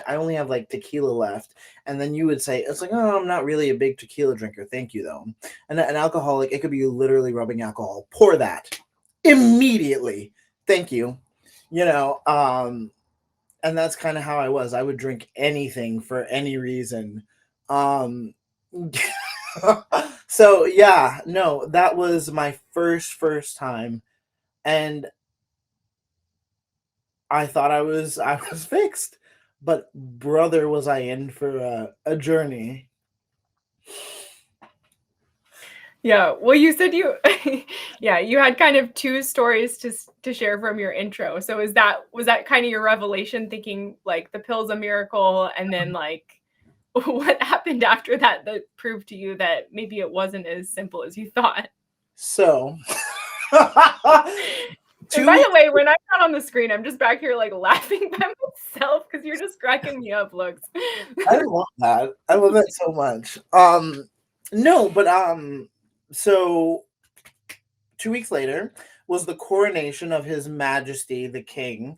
I only have like tequila left, and then you would say it's like oh I'm not really a big tequila drinker, thank you though. And an alcoholic, it could be literally rubbing alcohol, pour that immediately, thank you, you know um and that's kind of how I was. I would drink anything for any reason. um so yeah, no, that was my first time, and I thought I was fixed, but brother, was I in for a journey. Yeah, well, you said you yeah, you had kind of 2 stories to share from your intro. So is that was that kind of your revelation thinking, like, the pill's a miracle, and then, like, what happened after that that proved to you that maybe it wasn't as simple as you thought? So And two by weeks. the way, when I'm not on the screen, I'm just back here, like, laughing by myself because 'cause you're just cracking me up, looks. I love that. I love that so much. No, but so 2 weeks later was the coronation of His Majesty the King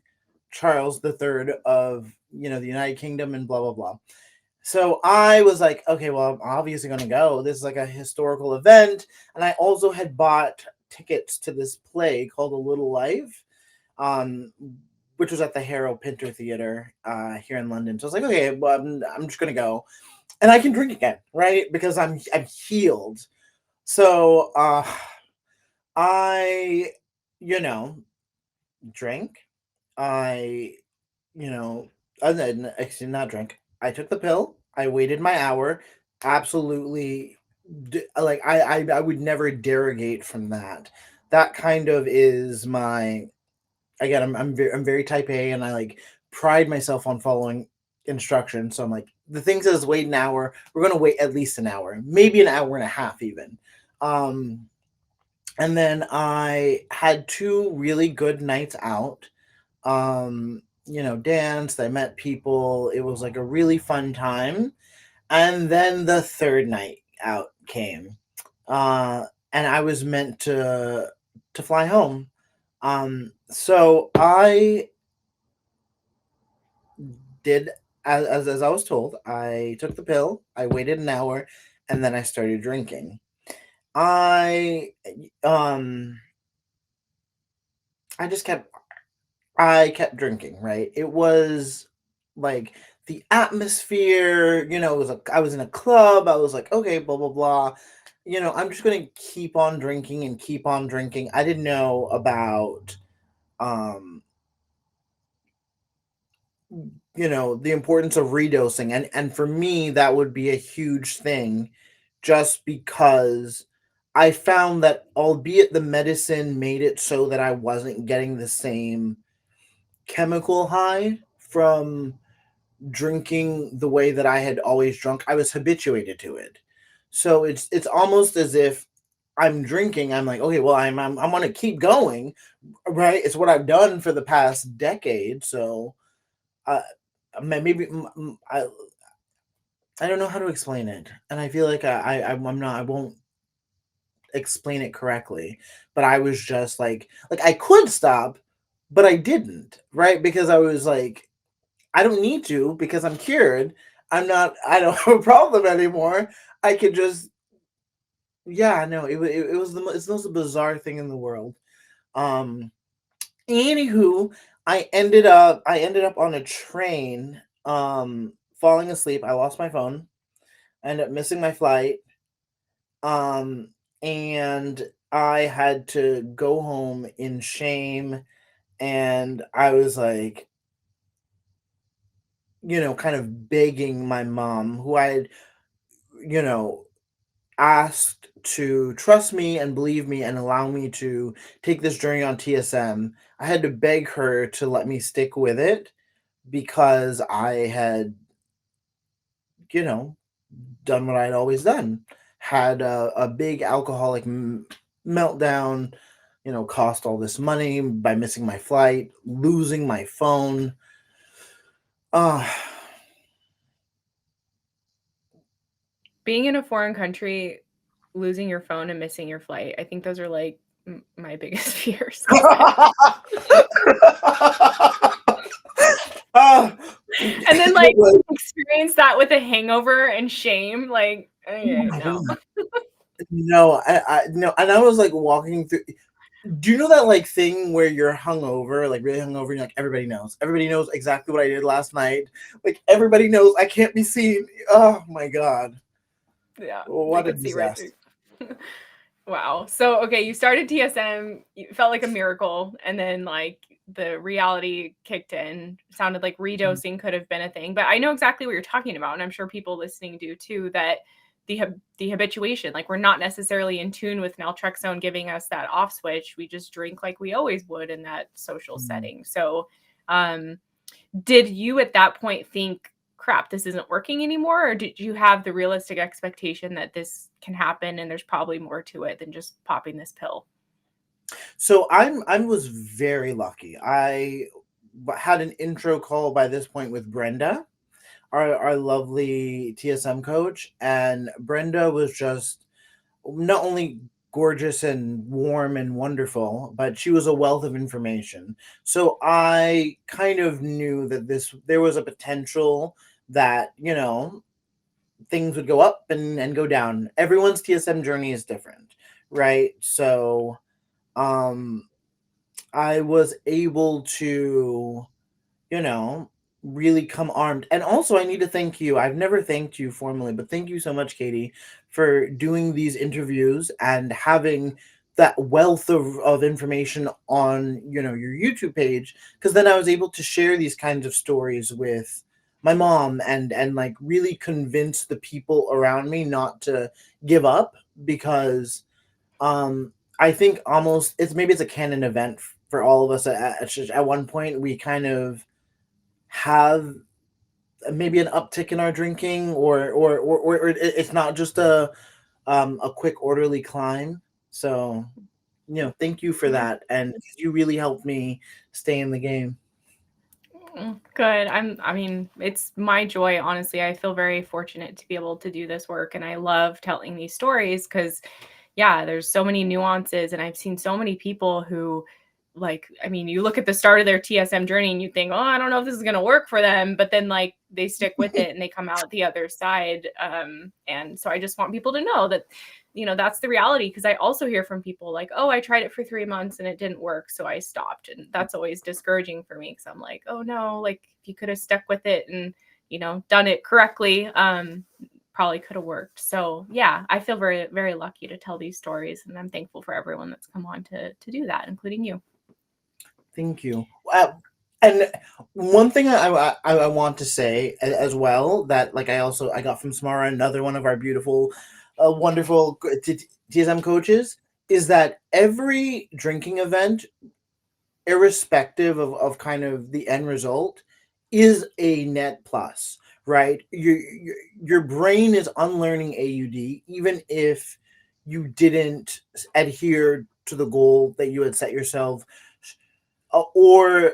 Charles III of the United Kingdom and blah blah blah. So I was like, okay, well, I'm obviously going to go. This is like a historical event. And I also had bought tickets to this play called A Little Life, um, which was at the Harrow Pinter Theater here in London. So I was like, okay, well, I'm just going to go. And I can drink again, right? Because I'm healed. So I, you know, drank. I you know, actually not drink. I took the pill. I waited my hour. Absolutely, like I would never derogate from that. That kind of is my again. I'm very type A, and I like pride myself on following instructions. So I'm like the thing says wait an hour. We're gonna wait at least an hour, maybe an hour and a half even. Um, and then I had two really good nights out, danced, I met people. It was like a really fun time. And then the third night out came. Uh and I was meant to fly home. So I did as I was told. I took the pill, I waited an hour, and then I started drinking. I um I just kept drinking, right? It was like the atmosphere, it was I was in a club. I was like, okay, blah blah blah. I'm just gonna keep on drinking and keep on drinking. I didn't know about um, the importance of redosing. And for me that would be a huge thing just because I found that albeit the medicine made it so that I wasn't getting the same chemical high from drinking the way that I had always drunk. I was habituated to it. So it's almost as if I'm drinking. I'm like, okay, well, I'm gonna keep going, right? It's what I've done for the past decade. So, uh, maybe I don't know how to explain it, and I feel like I'm not. I won't explain it correctly, but I was just like I could stop, but I didn't, right? Because I was like, I don't need to because I'm cured. I don't have a problem anymore. I could just, yeah, no, it's the most bizarre thing in the world. Um, Anywho, I ended up on a train, falling asleep. I lost my phone. I ended up missing my flight. Um, and I had to go home in shame. And I was like, kind of begging my mom, who I had, you know, asked to trust me and believe me and allow me to take this journey on TSM. I had to beg her to let me stick with it because I had, you know, done what I'd always done. Had a big alcoholic meltdown, cost all this money by missing my flight, losing my phone. Uh, Being in a foreign country, losing your phone and missing your flight, I think those are, like, my biggest fears, 'cause I Ah, and then, like, experience that with a hangover and shame, like, oh okay, my no. god. No, I no, and I was, like, walking through. Do you know that, like, thing where you're hungover, like, really hungover, and you're like, "Everybody knows. Everybody knows exactly what I did last night. Like, everybody knows I can't be seen." Oh my god. Yeah, they What a could see right through. disaster. Wow. So, okay, you started TSM, you felt like a miracle, and then, like, the reality kicked in. Sounded like redosing could have been a thing, but I know exactly what you're talking about, and I'm sure people listening do too, that the habituation, like, we're not necessarily in tune with naltrexone giving us that off switch. We just drink like we always would in that social Mhm. setting. So, um, did you at that point think, crap, this isn't working anymore? Or did you have the realistic expectation that this can happen and there's probably more to it than just popping this pill? So I was very lucky. I had an intro call by this point with Brenda, our lovely TSM coach, and Brenda was just not only gorgeous and warm and wonderful, but she was a wealth of information. So I kind of knew that there was a potential that, things would go up and go down. Everyone's TSM journey is different, right? So um I was able to, you know, really come armed. And also, I need to thank you. I've never thanked you formally, but thank you so much, Katie, for doing these interviews and having that wealth of information on, your YouTube page. Because then I was able to share these kinds of stories with my mom and like really convince the people around me not to give up because I think almost it's a canon event for all of us at one point. We kind of have maybe an uptick in our drinking, or it's not just a quick orderly climb. So thank you for Yeah. that, and you really helped me stay in the game. Good. I mean, it's my joy, honestly. I feel very fortunate to be able to do this work, and I love telling these stories because, yeah, there's so many nuances, and I've seen so many people who, like, I mean, you look at the start of their TSM journey and you think, oh, I don't know if this is gonna work for them, but then, like, they stick with it and they come out the other side. And so I just want people to know that, that's the reality, because I also hear from people like, oh, I tried it for 3 months and it didn't work, so I stopped. And that's always discouraging for me because I'm like, oh no, like, if you could have stuck with it and, done it correctly, probably could have worked. So yeah, I feel very, very lucky to tell these stories, and I'm thankful for everyone that's come on to do that, including you. Thank you. And one thing I want to say as well that like I got from Samara, another one of our beautiful, wonderful TSM coaches, is that every drinking event, irrespective of kind of the end result, is a net plus, right? Your brain is unlearning AUD, even if you didn't adhere to the goal that you had set yourself, or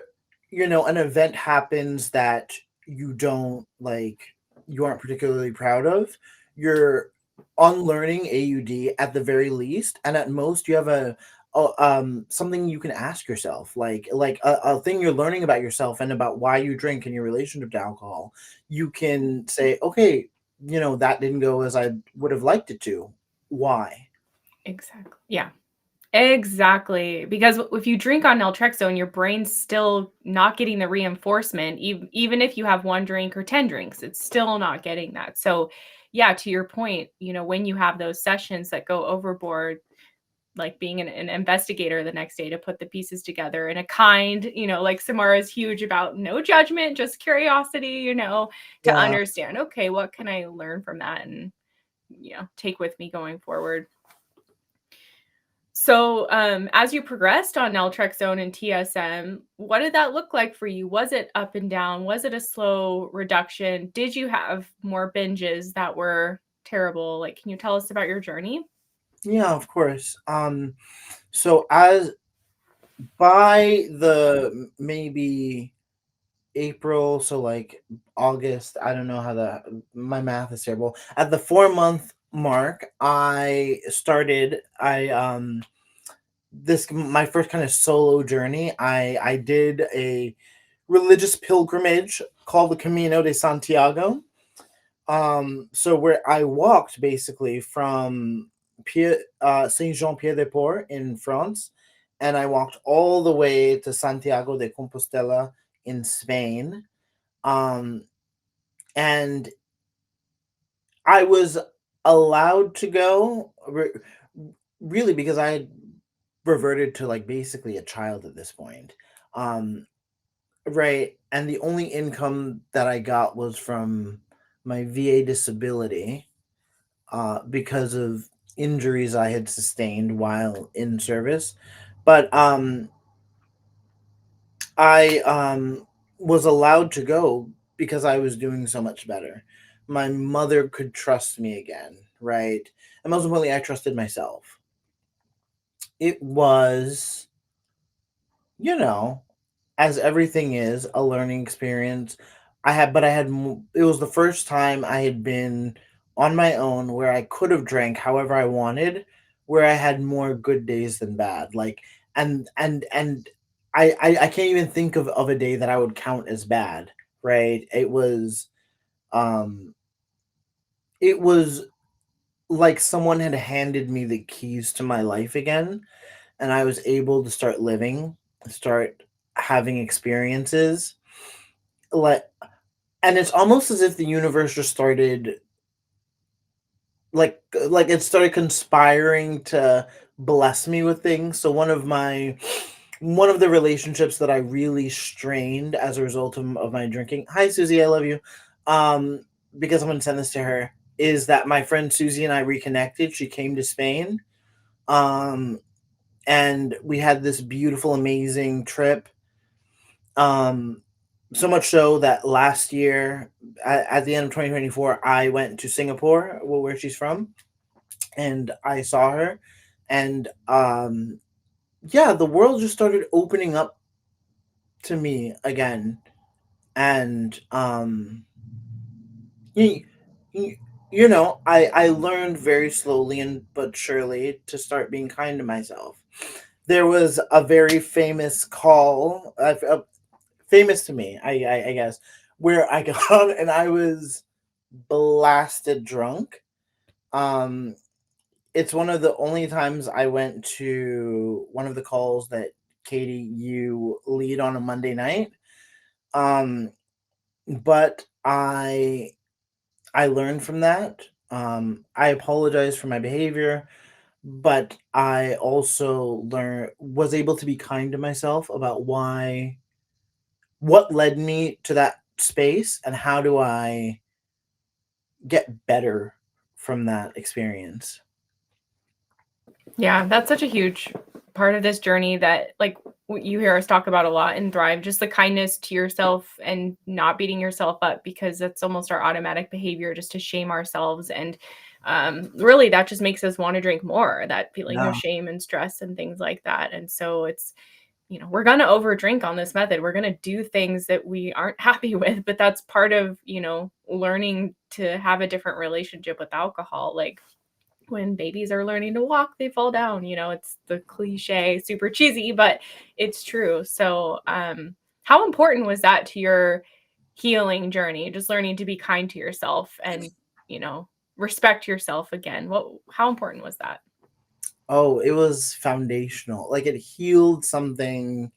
an event happens that you don't like, you aren't particularly proud of. You're unlearning AUD at the very least, and at most you have something you can ask yourself, like a thing you're learning about yourself and about why you drink and your relationship to alcohol. You can say, okay, that didn't go as I would have liked it to. Why? Exactly. Yeah. Exactly, because if you drink on naltrexone, your brain's still not getting the reinforcement, even if you have 1 drink or 10 drinks, it's still not getting that. So, yeah, to your point, when you have those sessions that go overboard, like being an investigator the next day to put the pieces together in a kind, like Samara is huge about no judgment, just curiosity, to Yeah. understand, okay, what can I learn from that and, take with me going forward. So, as you progressed on naltrexone and TSM, what did that look like for you? Was it up and down? Was it a slow reduction? Did you have more binges that were terrible? Like, can you tell us about your journey? Yeah, of course. So as by the maybe April, so like August. I don't know how the my math is terrible. At the 4 month mark, I this my first kind of solo journey. I did a religious pilgrimage called the Camino de Santiago. So where I walked basically from Saint Jean Pied de Port in France, and I walked all the way to Santiago de Compostela in Spain. Um, and I was allowed to go really because I had reverted to like basically a child at this point. Um, right. And the only income that I got was from my VA disability because of injuries I had sustained while in service. But I was allowed to go because I was doing so much better. My mother could trust me again, right? And most importantly, I trusted myself. It was, you know, as everything is, a learning experience. It was the first time I had been on my own where I could have drank however I wanted, where I had more good days than bad. Like, and I can't even think of a day that I would count as bad, right? Um, it was like someone had handed me the keys to my life again, and I was able to start living, start having experiences. Like, and it's almost as if the universe just started like it started conspiring to bless me with things. So one of the relationships that I really strained as a result of my drinking. Hi Susie, I love you. Um, because I'm gonna send this to her. Is that my friend Susie and I reconnected? She came to Spain. Um, and we had this beautiful, amazing trip. Um, so much so that last year, at the end of 2024, I went to Singapore, where she's from, and I saw her, and yeah, the world just started opening up to me again, and you, you, I learned very slowly and but surely to start being kind to myself. There was a very famous call, famous to me, I guess, where I got on and I was blasted drunk. Um, it's one of the only times I went to one of the calls that Katie you lead on a Monday night. Um, but I learned from that. I apologize for my behavior, but I also learned was able to be kind to myself about why what led me to that space and how do I get better from that experience. Yeah, that's such a huge part of this journey that like you hear us talk about a lot in Thrive, just the kindness to yourself and not beating yourself up because that's almost our automatic behavior just to shame ourselves and really that just makes us want to drink more, that feeling of Yeah. shame and stress and things like that. And so it's we're going to overdrink on this method. We're going to do things that we aren't happy with, but that's part of, learning to have a different relationship with alcohol. Like when babies are learning to walk, they fall down. It's the cliche, super cheesy, but it's true. So, how important was that to your healing journey? Just learning to be kind to yourself and, you know, respect yourself again. How important was that? Oh, it was foundational. Like it healed something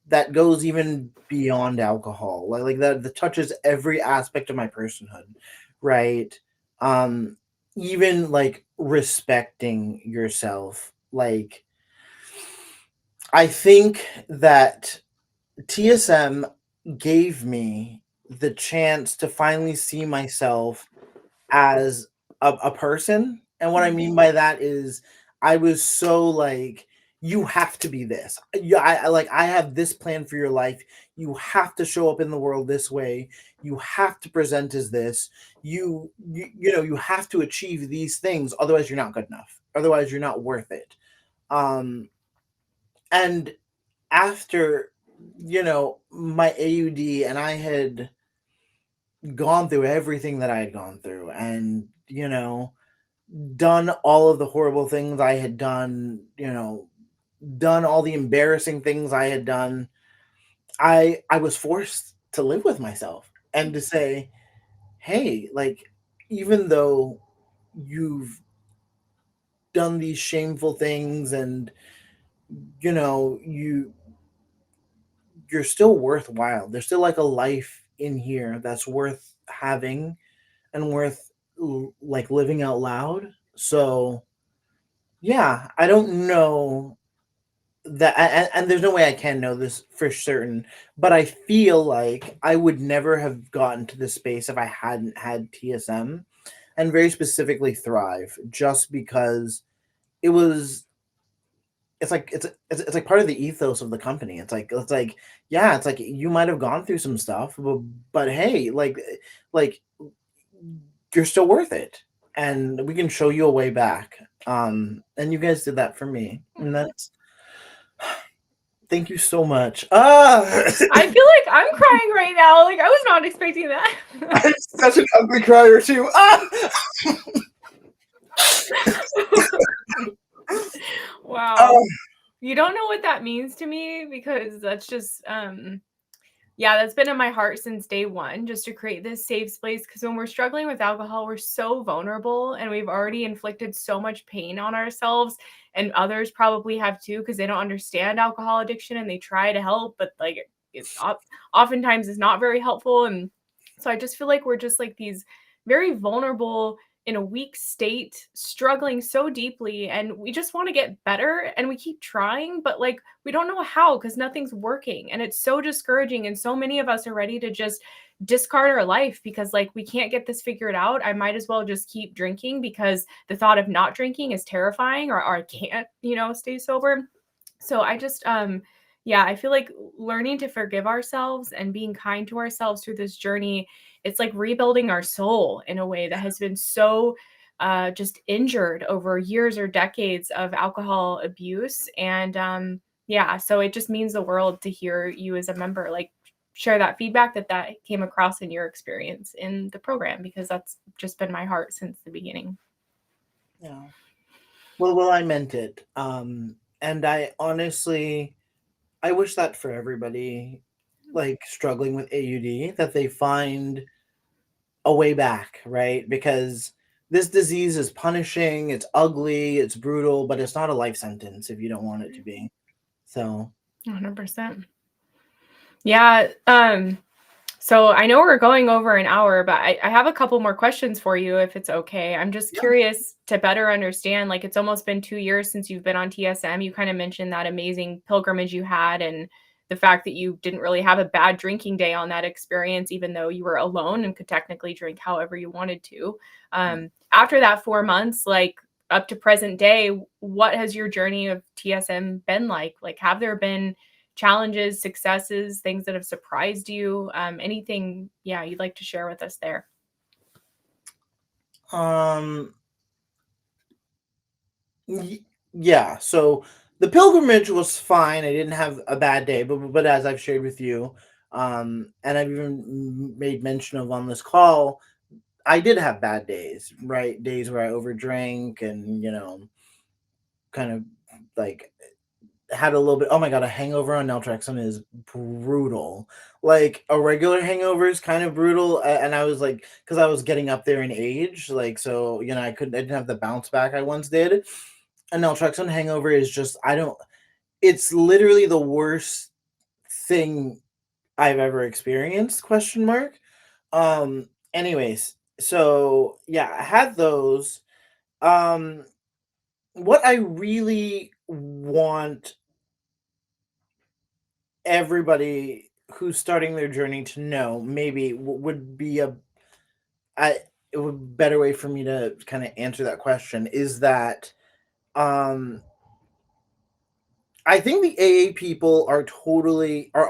that goes even beyond alcohol. Like that touches every aspect of my personhood, right? Um Even like respecting yourself. Like I think that TSM gave me the chance to finally see myself as a person. And what I Mhm. mean by that is I was so like, you have to be this. Yeah, I have this plan for your life. You have to show up in the world this way. You have to present as this. You have to achieve these things. Otherwise, you're not good enough. Otherwise, you're not worth it. Um, and after my AUD, and I had gone through everything that I had gone through, and done all of the horrible things I had done, done all the embarrassing things I had done. I was forced to live with myself and to say, "Hey, like even though you've done these shameful things and you know, you're still worthwhile. There's still like a life in here that's worth having and worth like living out loud." So, yeah, I don't know that, and there's no way I can know this for certain, but I feel like I would never have gotten to this space if I hadn't had TSM, and very specifically Thrive, just because it was it's like part of the ethos of the company. It's like yeah, it's like you might have gone through some stuff, but hey, like you're still worth it, and we can show you a way back. And you guys did that for me, and that's thank you so much. I feel like I'm crying right now. Like I was not expecting that. I'm such an ugly crier too. Wow. Oh, You don't know what that means to me because that's just yeah, that's been in my heart since day one, just to create this safe space. Because when we're struggling with alcohol, we're so vulnerable and we've already inflicted so much pain on ourselves. And others probably have too, because they don't understand alcohol addiction and they try to help, but like oftentimes is not very helpful. And so I just feel like we're just like these very vulnerable in a weak state, struggling so deeply, and we just want to get better and we keep trying, but like we don't know how because nothing's working. And it's so discouraging. And so many of us are ready to just discard our life because, like, we can't get this figured out. I might as well just keep drinking because the thought of not drinking is terrifying, or I can't, stay sober. So I just, yeah, I feel like learning to forgive ourselves and being kind to ourselves through this journey, it's like rebuilding our soul in a way that has been so just injured over years or decades of alcohol abuse. And yeah, so it just means the world to hear you as a member, like, share that feedback that came across in your experience in the program, because that's just been my heart since the beginning. yeah. Well, I meant it. And I honestly, I wish that for everybody, like struggling with AUD, that they find a way back, right? Because this disease is punishing, it's ugly, it's brutal, but it's not a life sentence if you don't want it to be. So, 100%. Yeah. So I know we're going over an hour, but I have a couple more questions for you if it's okay. I'm just yeah. curious to better understand. Like, it's almost been 2 years since you've been on TSM. You kind of mentioned that amazing pilgrimage you had and the fact that you didn't really have a bad drinking day on that experience, even though you were alone and could technically drink however you wanted to. After that 4 months, like up to present day, what has your journey of TSM been like? Like, have there been challenges, successes, things that have surprised you? Anything, yeah, you'd like to share with us there? Um, y- yeah. So the pilgrimage was fine. I didn't have a bad day, but as I've shared with you, and I've even made mention of on this call, I did have bad days, right? Days where I overdrank and kind of like had a little bit. Oh my god, a hangover on Naltrexone is brutal. Like a regular hangover is kind of brutal, and I was like, because I was getting up there in age, like so I didn't have the bounce back I once did. A Naltrexone hangover is just I don't. It's literally the worst thing I've ever experienced. Question mark. Anyways, so yeah, I had those. Um, what I really want everybody who's starting their journey to know maybe would be I it would better way for me to kind of answer that question is that um I think the AA people are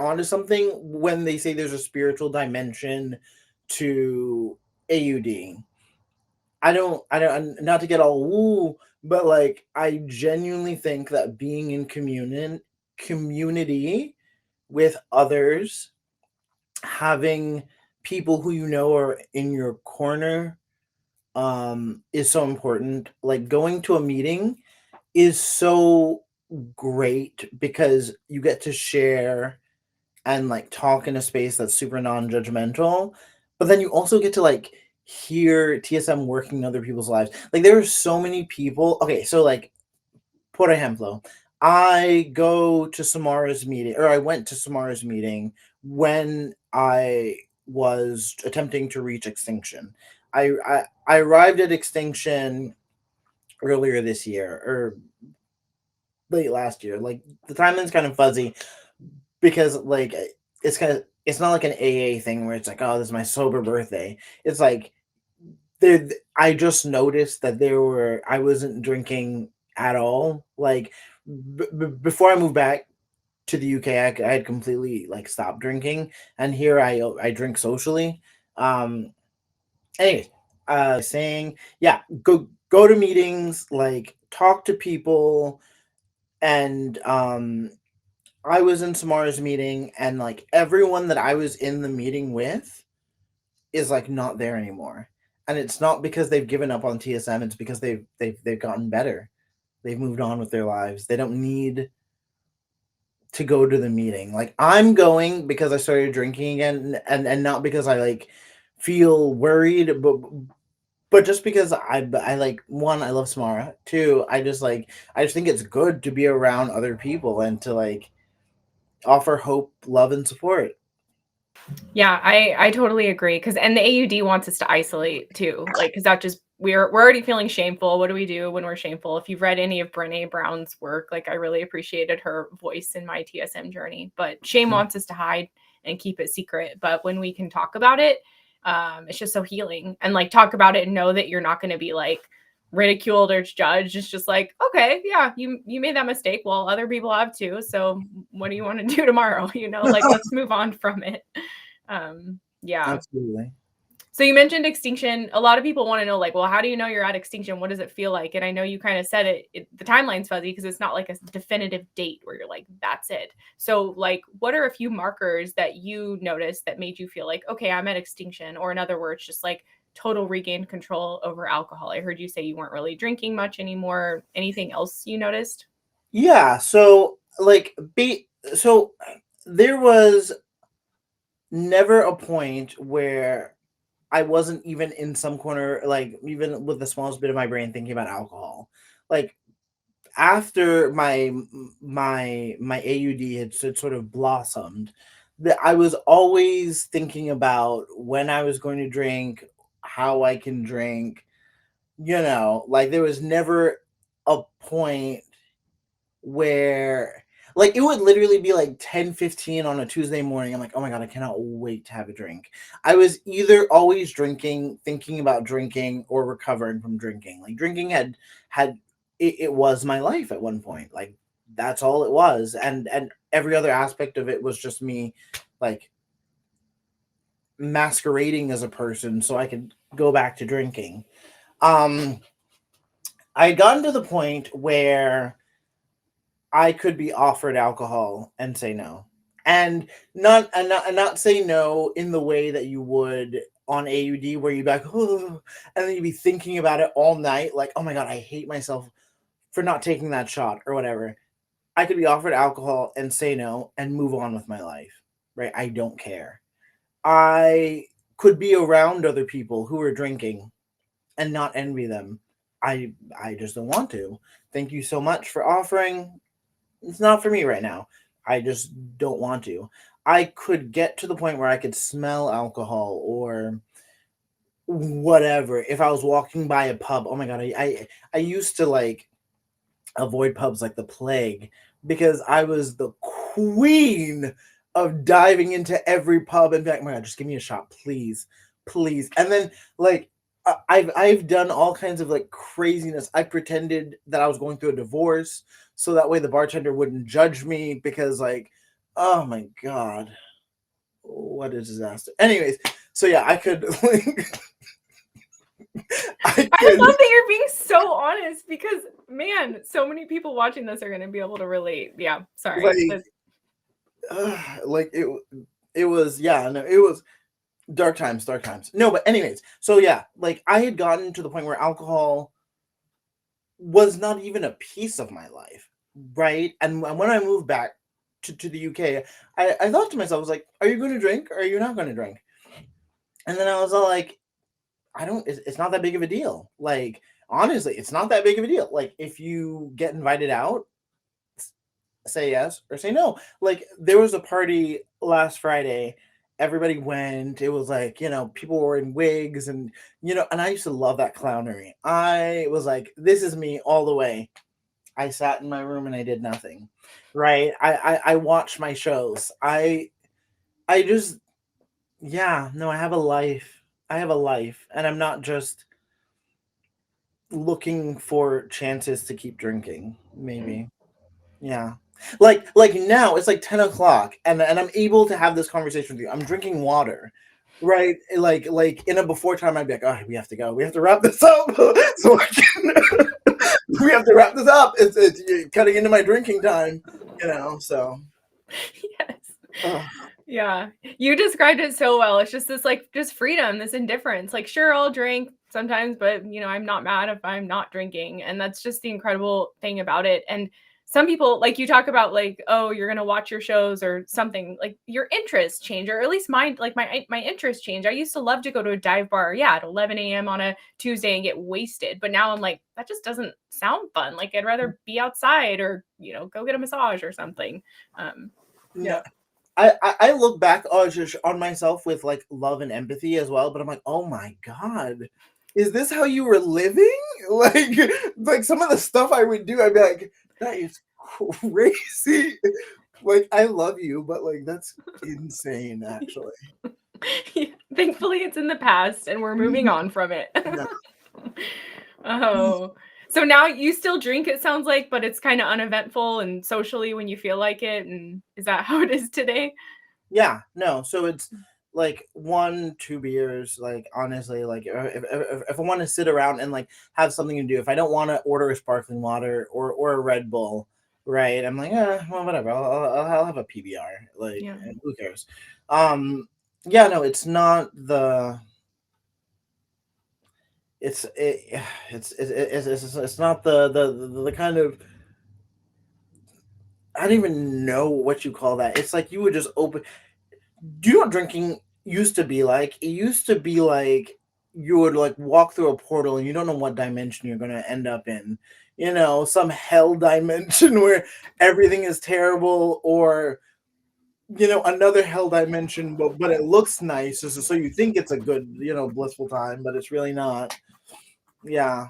onto something when they say there's a spiritual dimension to AUD. Not to get all woo, but like I genuinely think that being in community with others having people who you know are in your corner is so important. Like going to a meeting is so great because you get to share and like talk in a space that's super non-judgmental, but then you also get to like hear TSM working in other people's lives. Like there are so many people. Okay, so like por ejemplo, I go to Samara's meeting, or I went to Samara's meeting when I was attempting to reach Extinction. I arrived at Extinction earlier this year or late last year. Like the timeline's kind of fuzzy because like it's not like an AA thing where it's like, oh, this is my sober birthday. It's like there I just noticed that I wasn't drinking at all. Like before I moved back to the UK, I had completely like stopped drinking, and here I drink socially. Anyways, saying yeah, go to meetings, like talk to people, and I was in Samara's meeting, and like everyone that I was in the meeting with is like not there anymore. And it's not because they've given up on TSM, it's because they've gotten better. They've moved on with their lives. They don't need to go to the meeting. Like I'm going because I started drinking again, and not because I like feel worried, but just because I like, one, I love Samara. Two, I just think it's good to be around other people and to like offer hope, love, and support. Yeah, I totally agree, because and the AUD wants us to isolate too, like, because that just we're already feeling shameful. What do we do when we're shameful? If you've read any of Brené Brown's work, like, I really appreciated her voice in my TSM journey, but shame wants us to hide and keep it secret, but when we can talk about it, it's just so healing, and, like, talk about it and know that you're not gonna be, like, ridiculed or judged. It's just like, "Okay, yeah, you made that mistake. Well, other people have too, so what do you wanna do tomorrow?" You know, like, let's move on from it. Yeah. Absolutely. So you mentioned Extinction. A lot of people want to know, like, well, how do you know you're at Extinction? What does it feel like? And I know you kind of said the timeline's fuzzy because it's not like a definitive date where you're like, that's it. So, like, what are a few markers that you noticed that made you feel like, okay, I'm at Extinction? Or in other words, just like total regained control over alcohol. I heard you say you weren't really drinking much anymore. Anything else you noticed? Yeah, so like so there was never a point where I wasn't even in some corner, like even with the smallest bit of my brain thinking about alcohol. Like after my AUD had sort of blossomed, that I was always thinking about when I was going to drink, how I can drink, like there was never a point where like it would literally be like 10:15 on a Tuesday morning. I'm like, oh my god, I cannot wait to have a drink. I was either always drinking, thinking about drinking, or recovering from drinking. Like drinking had it was my life at one point. Like that's all it was. And every other aspect of it was just me like masquerading as a person so I could go back to drinking. Um I had gotten to the point where I could be offered alcohol and say no. And not say no in the way that you would on AUD where you'd be like, oh, and then you'd be thinking about it all night, like, oh my god, I hate myself for not taking that shot or whatever. I could be offered alcohol and say no and move on with my life. Right? I don't care. I could be around other people who are drinking and not envy them. I just don't want to. Thank you so much for offering. It's not for me right now. I just don't want to. I could get to the point where I could smell alcohol or whatever if I was walking by a pub. Oh my god, I used to like avoid pubs like the plague because I was the queen of diving into every pub and be like, oh my god, just give me a shot, please, please. And then like I've done all kinds of like craziness. I pretended that I was going through a divorce so that way the bartender wouldn't judge me because like, oh my god, what a disaster. Anyways, so yeah, I could like I I could love that you're being so honest because, man, so many people watching this are going to be able to relate. Yeah, sorry. like like it. It was, yeah, no, it was dark times, dark times. No, but anyways, so yeah, like I had gotten to the point where alcohol was not even a piece of my life, right? And when I moved back to the UK, I thought to myself, I was like, are you going to drink or are you not going to drink? And then I was all like, I don't, it's not that big of a deal. Like, honestly, it's not that big of a deal. Like, if you get invited out, say yes or say no. Like, there was a party last Friday. Everybody went. It was like, people were in wigs and, and I used to love that clownery. I was like, this is me all the way. I sat in my room and I did nothing. Right. I watched my shows. I just, yeah, no, I have a life. I have a life. And I'm not just looking for chances to keep drinking, Mm. maybe. Yeah. Like now it's like 10 o'clock and I'm able to have this conversation with you. I'm drinking water. Right? Like in a before time I'd be like, oh, we have to go. We have to wrap this up. So I can we have to wrap this up. It's cutting into my drinking time, so Yes. uh, Yeah. You described it so well. It's just this like just freedom, this indifference. Like sure I'll drink sometimes, but I'm not mad if I'm not drinking. And that's just the incredible thing about it. And some people like you talk about like, oh, you're gonna watch your shows or something, like your interests change, or at least mine, like my interests change. I used to love to go to a dive bar, yeah, at 11 a.m. on a Tuesday and get wasted. But now I'm like, that just doesn't sound fun. Like I'd rather be outside or, go get a massage or something. Um, no. yeah. I look back on myself with like love and empathy as well, but I'm like, oh my god, is this how you were living? Like, like some of the stuff I would do, I'd be like, that is crazy. Like, I love you, but like that's insane, actually. Yeah, thankfully, it's in the past and we're moving on from it. Yeah. Oh, so now you still drink, it sounds like, but it's kind of uneventful and socially when you feel like it. And is that how it is today? Yeah, no. So it's like 1, 2 beers. Like honestly, like if I want to sit around and like have something to do, if I don't want to order a sparkling water or a Red Bull, right? I'm like, well, whatever. I'll have a PBR. Like, Yeah. who cares? Um, yeah, no, it's not the. It's it, it's not the kind of, I don't even know what you call that. It's like you would just open. Do you know what drinking used to be like? It used to be like you would like walk through a portal and you don't know what dimension you're going to end up in. Some hell dimension where everything is terrible, or another hell dimension, but it looks nice, so you think it's a good, blissful time, but it's really not. Yeah.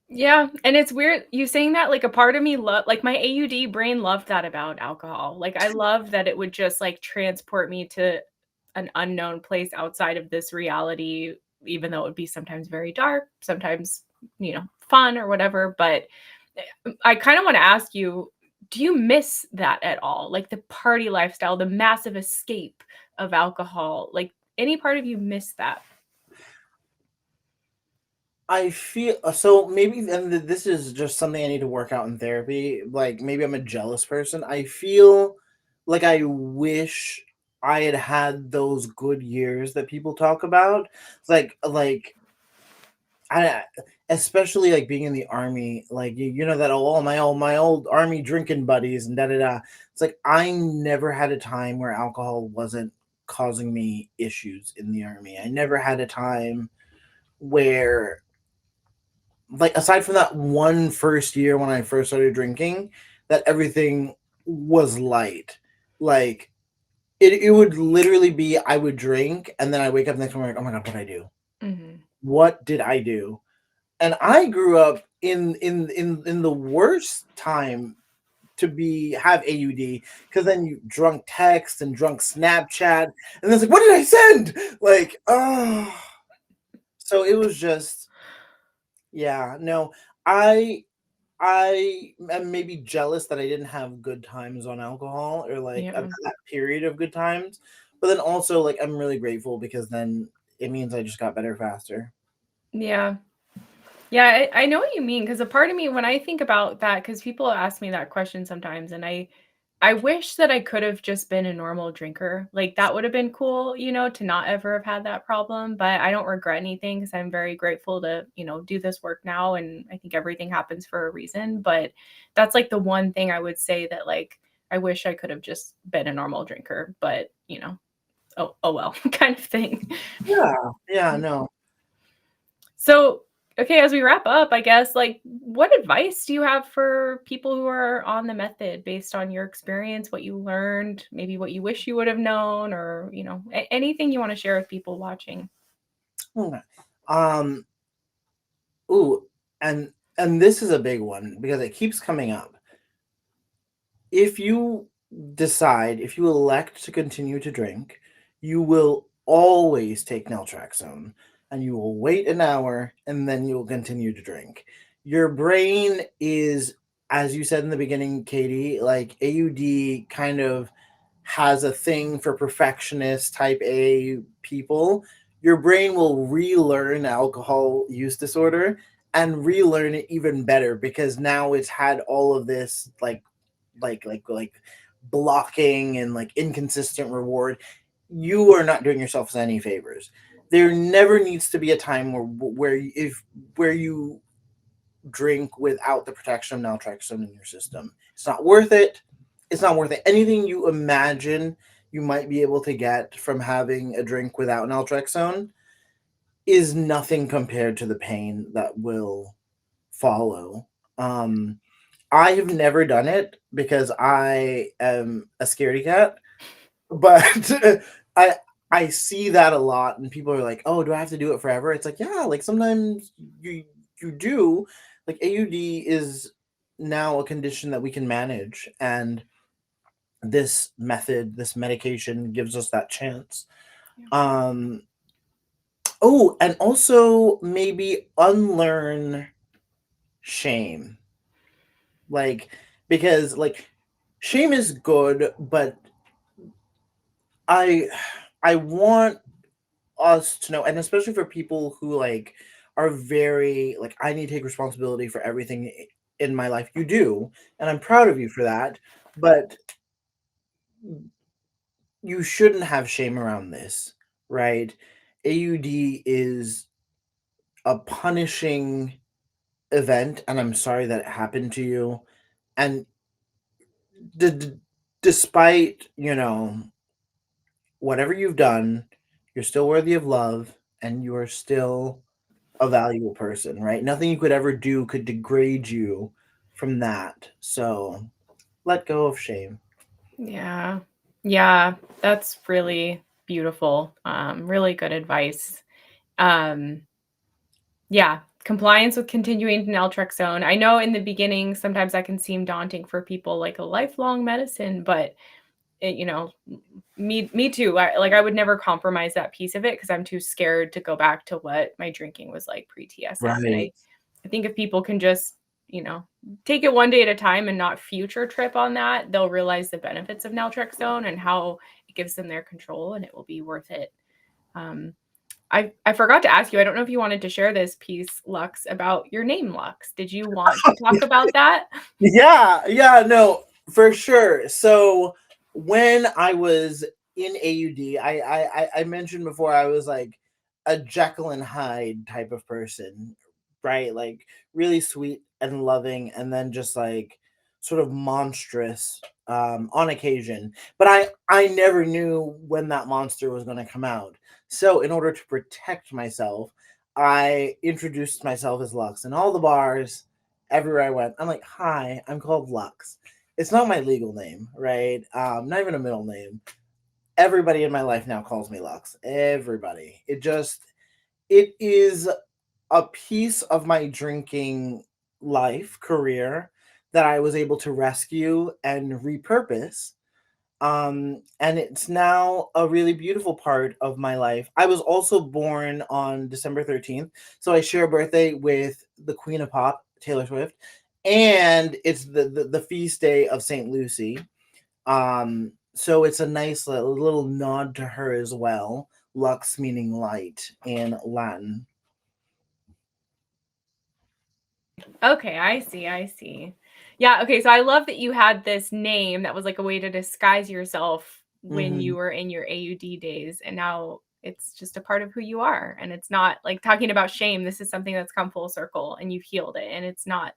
Yeah, and it's weird you saying that, like, a part of me like, my AUD brain loved that about alcohol. Like, I love that it would just, like, transport me to an unknown place outside of this reality, even though it would be sometimes very dark, sometimes, fun or whatever. But I kind of want to ask you, do you miss that at all? Like the party lifestyle, the massive escape of alcohol? Like any part of you miss that? I feel so maybe, and this is just something I need to work out in therapy. Like maybe I'm a jealous person. I feel like I wish I had had those good years that people talk about. It's like I especially like being in the army, like you know that all my old army drinking buddies and da da da. It's like I never had a time where alcohol wasn't causing me issues in the army. I never had a time where, like, aside from that one first year when I first started drinking, that everything was light. Like it would literally be I would drink and then I wake up the next morning like, oh my god, what did I do? Mhm. What did I do? And I grew up in the worst time to be have AUD, because then you drunk text and drunk Snapchat and it's like, what did I send? Like, oh, so it was just, yeah, no, I I am maybe jealous that I didn't have good times on alcohol, or like Yeah. that period of good times. But then also, like, I'm really grateful because then it means I just got better faster. Yeah. Yeah, I know what you mean because a part of me when I think about that, because people ask me that question sometimes, and I I wish that I could have just been a normal drinker. Like, that would have been cool, to not ever have had that problem, but I don't regret anything because 'cause I'm very grateful to, do this work now, and I think everything happens for a reason, but that's, like, the one thing I would say that, like, I wish I could have just been a normal drinker, but, oh well, kind of thing. Yeah, yeah, no. So, okay, as we wrap up, I guess, like, what advice do you have for people who are on the method based on your experience, what you learned, maybe what you wish you would have known, or, anything you want to share with people watching? Okay. Um, ooh, and this is a big one because it keeps coming up. If you if you elect to continue to drink, you will always take naltrexone and you will wait an hour and then you will continue to drink. Your brain is, as you said in the beginning, Katie, like AUD kind of has a thing for perfectionist type A people. Your brain will relearn alcohol use disorder and relearn it even better because now it's had all of this like blocking and like inconsistent reward. You are not doing yourself any favors. There never needs to be a time where you drink without the protection of naltrexone in your system. It's not worth it. It's not worth it. Anything you imagine you might be able to get from having a drink without naltrexone is nothing compared to the pain that will follow. Um, I have never done it because I am a scaredy cat, but I I see that a lot, and people are like, "Oh, do I have to do it forever?" It's like, yeah, like sometimes you do. Like AUD is now a condition that we can manage, and this method, this medication gives us that chance. Yeah. Um, oh, and also maybe unlearn shame. Like because like shame is good, but I I want us to know, and especially for people who like are very like I need to take responsibility for everything in my life. You do, and I'm proud of you for that. But you shouldn't have shame around this, right? AUD is a punishing event, and I'm sorry that it happened to you. And d- despite whatever you've done, you're still worthy of love, and you are still a valuable person, right? Nothing you could ever do could degrade you from that. So let go of shame. Yeah. Yeah, that's really beautiful. Really good advice. Um, yeah, compliance with continuing naltrexone. I know in the beginning, sometimes that can seem daunting for people like a lifelong medicine, but it, me too. I would never compromise that piece of it because I'm too scared to go back to what my drinking was like pre-TSM. And Right. I think if people can just, you know, take it one day at a time and not future trip on that, they'll realize the benefits of naltrexone and how it gives them their control, and it will be worth it. Um, I forgot to ask you, I don't know if you wanted to share this piece, Lux, about your name, Lux. Did you want to talk about that? Yeah, yeah, no, for sure. So when I was in AUD, I mentioned before I was like a Jekyll and Hyde type of person, right? Like really sweet and loving, and then just like sort of monstrous on occasion. But I never knew when that monster was going to come out. So in order to protect myself, I introduced myself as Lux in all the bars everywhere I went. I'm like, hi, I'm called Lux. It's not my legal name, right? Not even a middle name. Everybody in my life now calls me Lux. Everybody. It is a piece of my drinking life career that I was able to rescue and repurpose. And it's now a really beautiful part of my life. I was also born on December 13th, so I share a birthday with the Queen of Pop, Taylor Swift, and it's the feast day of Saint Lucy. So it's a nice little nod to her as well. Lux meaning light in Latin. Okay, I see. I see. Yeah, okay, so I love that you had this name that was like a way to disguise yourself when Hmm. you were in your AUD days, and now it's just a part of who you are. And it's not like talking about shame. This is something that's come full circle and you've healed it. And it's not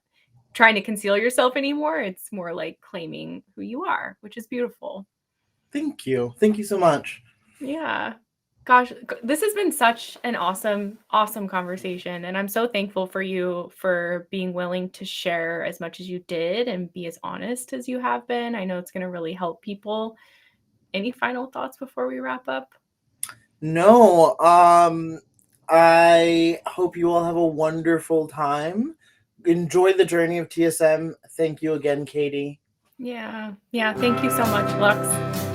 trying to conceal yourself anymore. It's more like claiming who you are, which is beautiful. Thank you. Thank you so much. Yeah. Gosh, this has been such an awesome, awesome conversation. And I'm so thankful for you for being willing to share as much as you did and be as honest as you have been. I know it's going to really help people. Any final thoughts before we wrap up? No, I hope you all have a wonderful time. Enjoy the journey of TSM. Thank you again, Katie. Yeah. Yeah. Thank you so much, Lux.